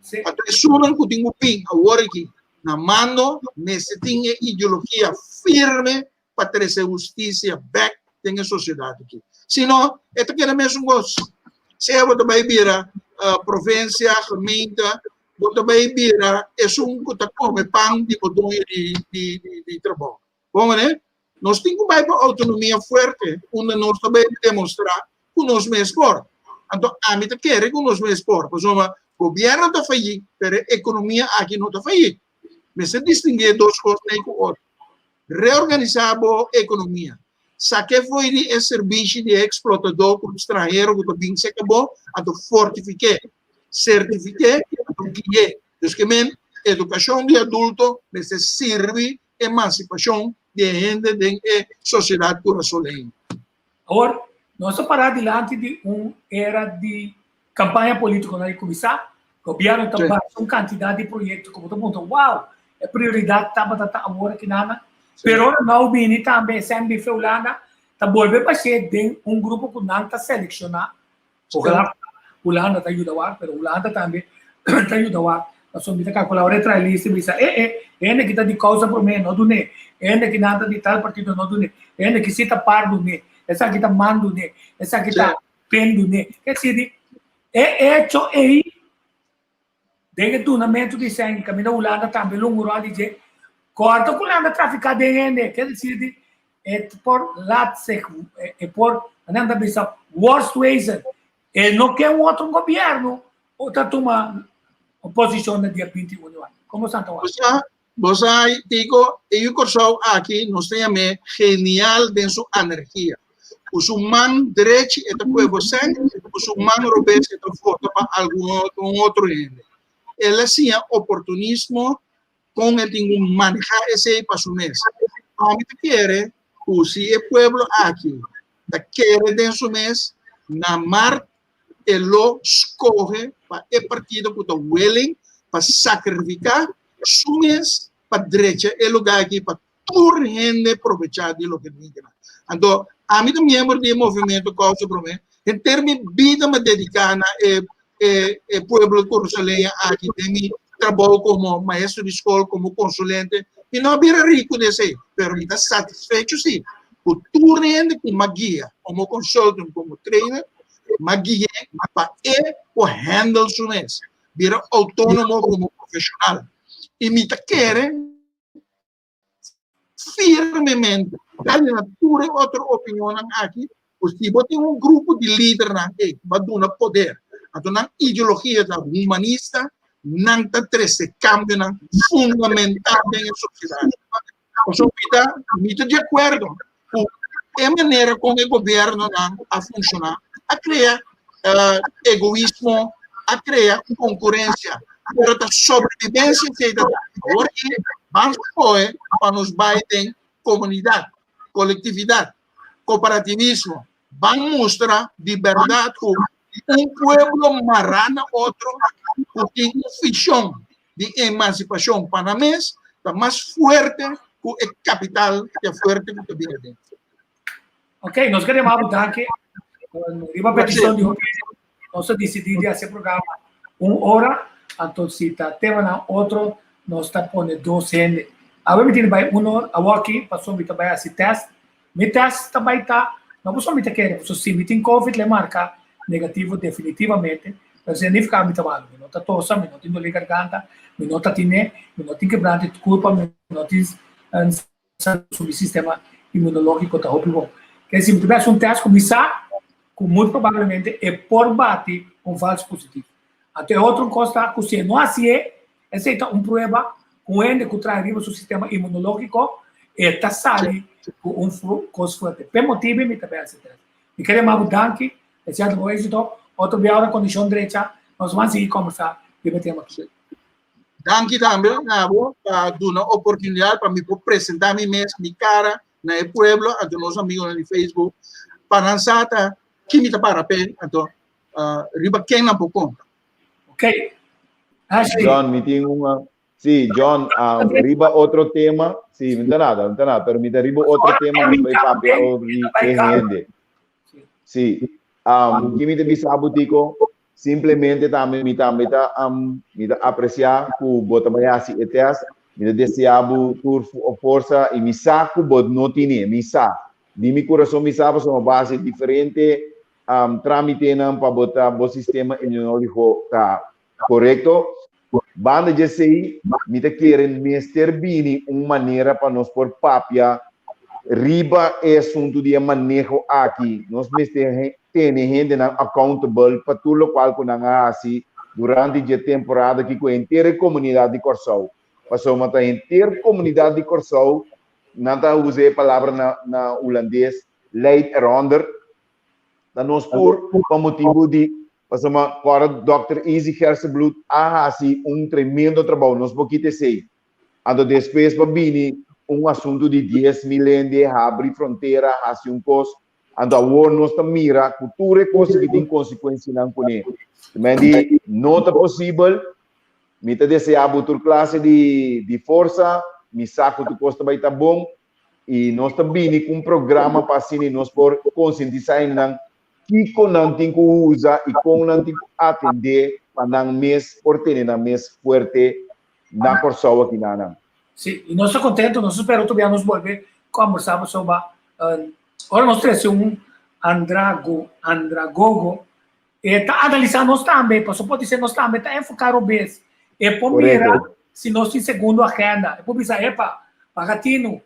Sim. Então, sunan que tenho pin, agora aqui, na mano, me tinha ideologia firme para trazer justiça back na sociedade aqui. Senão, é que é mesmo gosto. Se eu também vira província, gemeente, eu também vira, é que come pão de botão de trabalho. Bom, né? Nós temos que autonomia forte, onde nós também demonstrar que nós mesmos por. Então, a mim quer que nós mesmos por. Por exemplo, o governo está fallido, mas a economia aqui não está fallido. Mas se distinguir duas coisas, reorganizar a economia. Saque foi de serviço de explotador com estrangeiro que também se acabou, então fortificar, certificar, então guiar. Então, que educação de adulto, mas serve emancipação de gente da sociedade brasileira. Agora, nós vamos parar diante de uma era de campanha política na começar. O governo está fazendo uma quantidade de projetos como todo mundo. Uau, é prioridade estava agora que nada. Pero não vini também sempre Holanda está volver para ser de grupo que não está selecionado. Ojalá Holanda está ajudando, pero Holanda também está ajudando. Nós somos que calcular entre a lista e dizer, ele que está de causa por mim, não do ne, ele que nada de tal partido, não do ne, ele que se está par do ne, essa que está mando ne, essa que está pendo ne. Quer dizer, é hecho aí, desde o treinamento de sangue, que a Holanda também longo a dizer, corta com Holanda traficar de gente, quer dizer, é por lá é por andando a pensar worst ways, ele não quer outro governo, outra toma oposição no dia 21 de ano. Como Santa Wars? Você, digo, eu corso aqui, nós temos genial de sua energia. Os humanos direitos é para você, os humanos europeus é para algum outro gente. Ela sim é oportunismo com ele tem manejar esse para o mês. A mim quer, se o povo aqui, quer dentro do mês, na mar ele escolhe para o partido que está willing para sacrificar sumes para a direita e lugar aqui para toda gente aproveitar de lo que tem. Então, a mim também membro do movimento causa para mim, em termos de vida me dedicar ao povo brasileiro aqui, tem trabalho como maestro de escola, como consulente, e não vira rico desse, mas me está satisfeito sim, por toda gente com uma guia, como consultant, como trainer, magia para o handle sunes, vira autônomo como profissional. E me quer firmemente dar na tua outra opinião aqui, porque você tem grupo de líderes que vai dar poder, então a ideologia da humanista não está trazendo cambio fundamental na sociedade. Eu estou de acordo com a maneira como o governo a funcionar, a criar egoísmo, a criar concorrência, pero a sobrevivência agora vamos para nos bairros comunidade, coletividade, cooperativismo, vamos mostrar liberdade com povo marrana outro que tem uma visão de emancipação panamês está mais forte que o capital que é forte que o Biden. Ok, nós queremos abordar que uma petição de nós decidimos fazer programa 1 hora, então se está tema outro, nós está pondo 2 anos. Agora me tem vai 1 hora, agora aqui passou me trabalhar esse teste, me teste também tá, não posso me querer, se se me tem COVID le marca negativo definitivamente, mas significa me trabalho, me nota tosse, me nota dor de garganta, me nota tine, me nota quebrante de culpa, me nota sobre sistema imunológico tá bom. Que se me tivesse teste começar, muito provavelmente é por bate falso positivo. Até outra coisa que se não assim aceita prova com ele que traz o seu sistema imunológico e está sali com coisa forte. Por motivo me também aceita. E queremos mudar que esse outro êxito, outro dia a condição direita, nós vamos seguir conversar e debatemos aqui. Danke também, Nabo, para dar uma oportunidade para me apresentar mim mesmo, minha cara, no pueblo, a nossos amigos no Facebook, para lançar que me está para pé, então, riba quem não pode conta. Ok. John, me tem uma... Sim, John, riba outro tema, sim, não tem nada, pero me riba outro tema, me vai papel de rende. Sim, que me tem sabe, Tico, simplesmente também me apreciar que bota baiasi etes, me deseabo por força e me saco bot não tinha, me sa. De meu coração me sabe uma base diferente, tramite não para botar o sistema imunológico tá correto. Banda de sei, me querem mester bini uma maneira para nós por papia riba é assunto de manejo aqui. Nós temos gente accountable para tudo o qual nós assim durante a temporada que com a inteira comunidade de Corsol. Passou uma inteira comunidade de Corsol, não usei a palavra na holandês, leid eronder. Dan nós por motivo de passou para Dr. Easy Hersenbloed assim tremendo trabalho. Nós pouquinho sei. Ando depois para bini assunto de 10 milhões de abrir fronteira, assim coisa, ando a war nós mira, cultura coisa que tem consequência não conhe. Também não é possível, me te deseabo tur classe de força, me saco tu costa vai tá bom, e nós também com programa para assim nós por conscientizar não que com não tem que usar e com não tem que atender para não mês por ter na mês forte na Corsol aqui na. Sim, e nós estamos contentes, nós esperamos também nos volver conversar sobre agora nós temos andragogo e está analisando nós também, porque pode ser nós também está enfocado o bem e por mirar se nós temos segundo agenda, e por pensar para gatino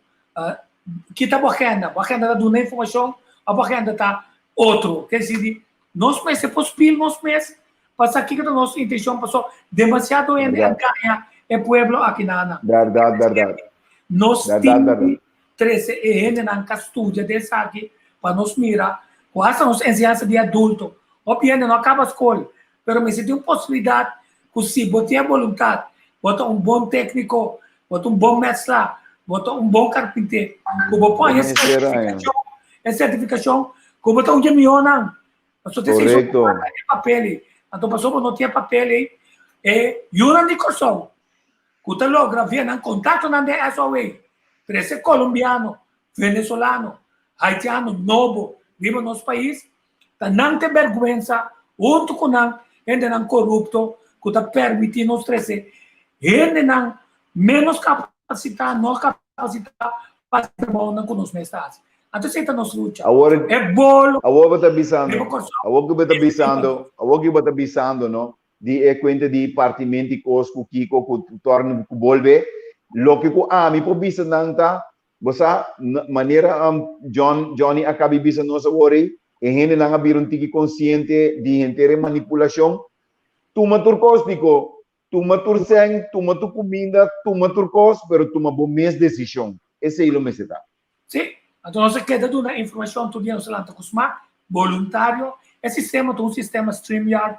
que está a agenda está dando informação, a agenda está outro, quer dizer, nós conhecemos possível nós mesmos, para aqui que a nossa intenção passou demasiado em ganhar é pueblo aqui na Verdade. Nós temos 13 anos na estudia desse aqui para nos mirar com essa nossa ensinança de adulto. Obviamente não acaba a escola, mas se tem uma possibilidade que se botar vontade, botar bom técnico, botar bom mestre, botar bom carpinteiro, que põe essa certificação, que botar caminhão não. Só tem papel, então passou não tinha papel e não de Corsol. Kuta logra viene contato na SOA, 13 colombiano, venezolano, haitiano, novo, vive no nosso país, tá não tem vergonha, junto com não, ainda não corrupto, que tá permitindo os 13, ainda não menos capacidade, não capacidade para trabalhar com os mestres. Então, você está nos luta. É bolo. Agora está avisando, não? De conta de partimento cosco Kiko que torna volve lo que mi po bisa nanta bosa maneira Johnny acaba bisa nossa worry e gente não abriram tiki consciente de inteira manipulação tu matur cósmico tu matur sang tu matur comida tu matur cos pero tu bom mes decisão esse é o meseta sim então nós queda de uma informação tu dia no salanta cosma voluntário esse sistema um sistema StreamYard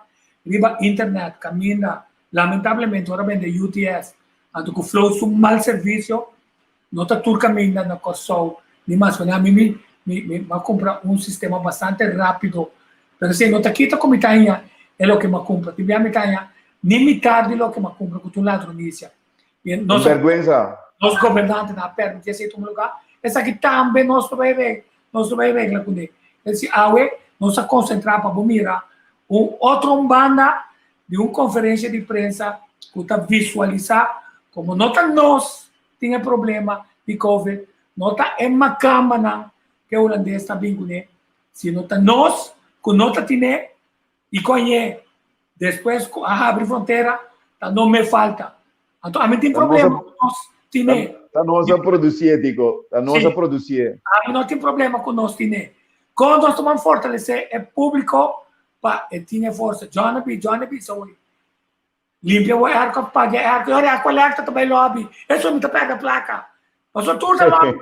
riba internet, caminha, lamentavelmente, agora vem de UTS, ando com flow um mal serviço, não está tudo caminhando na Corsol, nem mais, a mim me comprar sistema bastante rápido, mas se não está aqui, como está aí, é o que me compra, tiver me está nem metade do que me compra, com o lado inicia. Vergonha. Nós governantes na perna, que esse lugar, essa aqui também nós vai ver com ele. Esse aue, nós a concentrar para mirar outra banda de uma conferência de imprensa que está visualizar como nota nós tinha problema de COVID, nota é uma câmara que o holandês está bem com ele, se nota nós que nota tinha e conhece, depois abre fronteira, tá, não me falta. Então, a mim tem problema com nós tinha. Tá nossa produzir, digo, tá nossa produzir. Não tem problema com nós tinha. Quando nós tomamos fortalecer é público e tinha força. Johnny B, so limpia o arco, paga arco, olha a coleta também lobby. Isso me pega a placa. Passou tudo a lobby.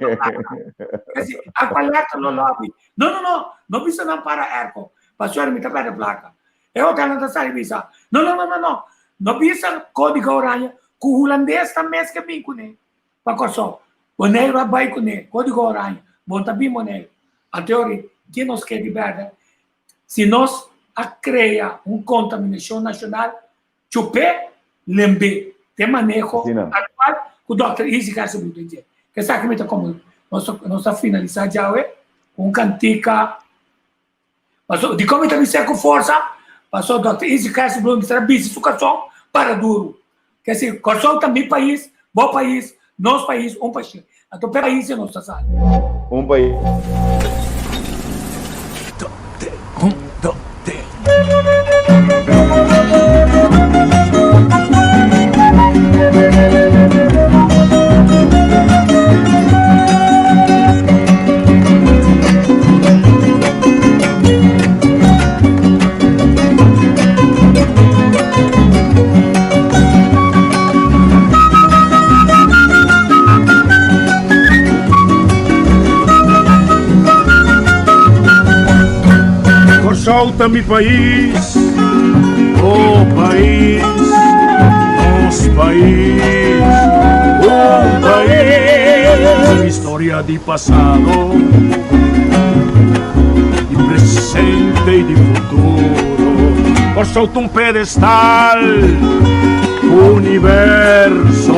A coleta no lobby. Não precisa não para arco. Passou me pega a placa. Eu tenho que sair visa. Não precisa código orange. Que o holandês também que bem com ele. Para Corsol. O negro vai com ele. Código orange. Bom também com ele. A teoria que nos quer de verdade. Se nós a criar uma contaminação nacional, chupé, lembré, tem manejo atual que o Dr. Easy Hersenbloed diz. Que sabe que como nós finalizar já com cantica, mas de como também com força, Passou Dr. Easy Castro Bloom, será business, o Corsol para duro. Quer dizer, Corsol também país, bom país, nosso país, país. Então, país é nossa sala. País. Solta-me país, oh país, nosso país, país, história de passado, de presente e de futuro. Por solta pedestal, universo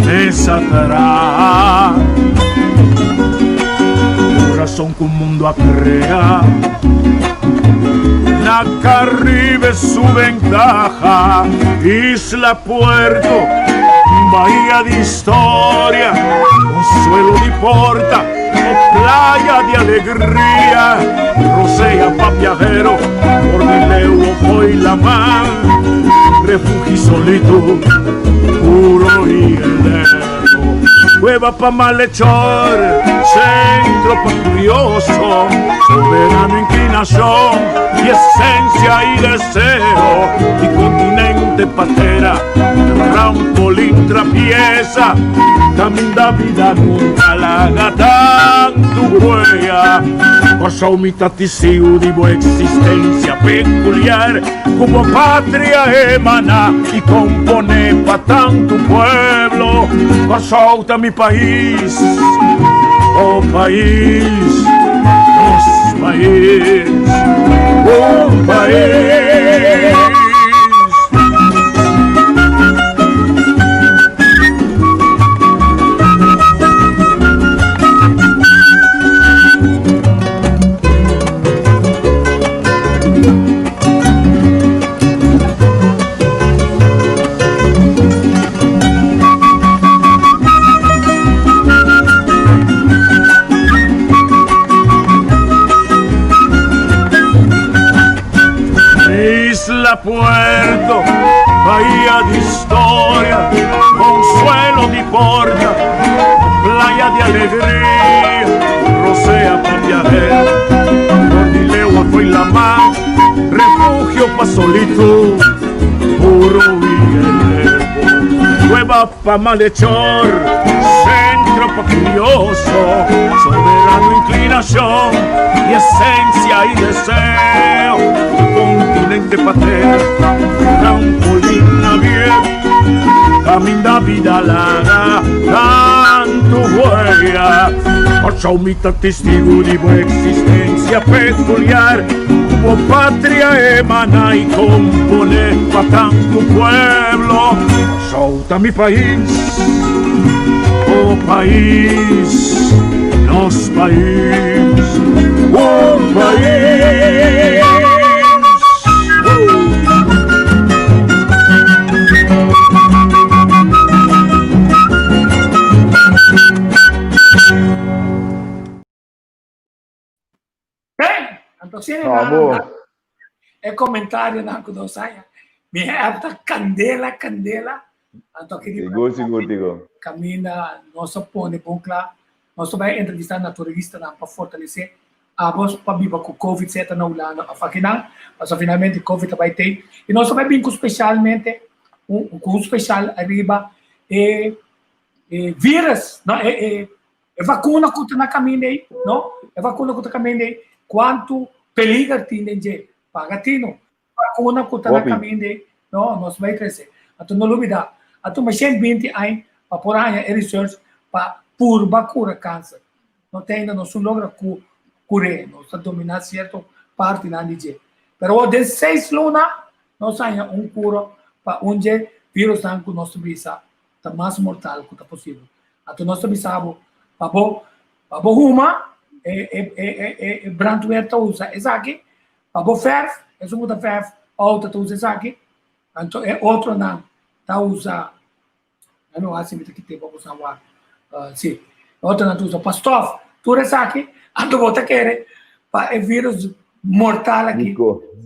nessa terra, coração que o mundo crea. La Caribe su ventaja, Isla Puerto, bahía de historia, consuelo de porta, playa de alegría, rosea pa' viajero, por Mileu foi la mar, refugio solito, puro y heleno, cueva pa' malhechor, centro pa' curioso, soberano inclinación y esencia y deseo, y continente patera, trampolín trapieza, camino da vida nunca la haga tanto huella, cosa humita tisiu de boa existencia peculiar, como patria emana y compone pa' tanto pueblo, cosa mi país, oh país, nosso país, oh país. Puerto, bahía de historia, consuelo de porta, playa de alegría, rosea pa' viajero, Cordileo foi la mar, refugio pa' solito, puro y heleno, cueva pa' malhechor, centro pa' curioso, soberano inclinación y esencia y deseo, continente patria, trampolín abierto, camino da vida larga, tanto huella, por humita testigo de boa existencia peculiar, como patria emana y compone pa' tanto pueblo, solta mi país, oh país, nosso país, oh país. É comentário na Kudosaia. Me é candela. Então, Seguro. Camina, nosso pone bom claro. Nós vai entrevistar naturalista para fortalecer a voz para viver com Covid certa na Ulana. Mas finalmente Covid vai ter. E nós vai vir com especialmente com especial arriba vírus, não é vacuna que está na caminho, não? É vacuna que está caminho. Quanto perigo tem de pagatino? Vacuna que está na caminho, não? Nós vai crescer. Então não duvida. Então mas 120 anos para por aí research para purba cura câncer. Não tem ainda não se logra curar, não se dominar certo parte na DJ. Pero 16 luna não sai cura para onde vírus não que nós bisa tá mais mortal que tá possível. Então nós bisabo para uma branco usa essa aqui para ferro é um da ferro outra tu usa aqui, então é outro não, tá usa, eu não acho que tem para usar o sim, outra não tu usa pastor, tu usa aqui, então você quer para o vírus mortal aqui,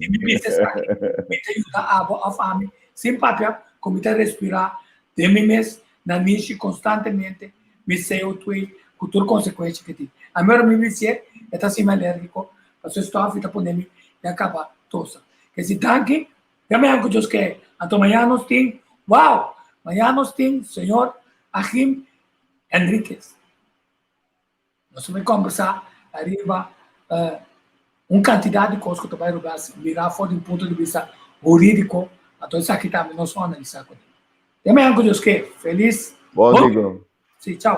e me pensa aqui, me ajuda a fome, sem papel, como te respirar, de mim mesmo, na niche constantemente, me sei o tui, cultura consequência que tem. A melhor me dizer, é tá assim alérgico, a sua estômago está por mim e acaba tosa. Que se tanque, também que Deus quer. Então amanhã nós tem, uau, amanhã nós tem, senhor Achim Henriquez. Nós vamos conversar, arriba, quantidade de coisas que tu vai mirar fora de um ponto de vista jurídico, então isso aqui também nós vamos analisar. Também que Deus quer. Feliz. Bom, Diego. Sim, tchau.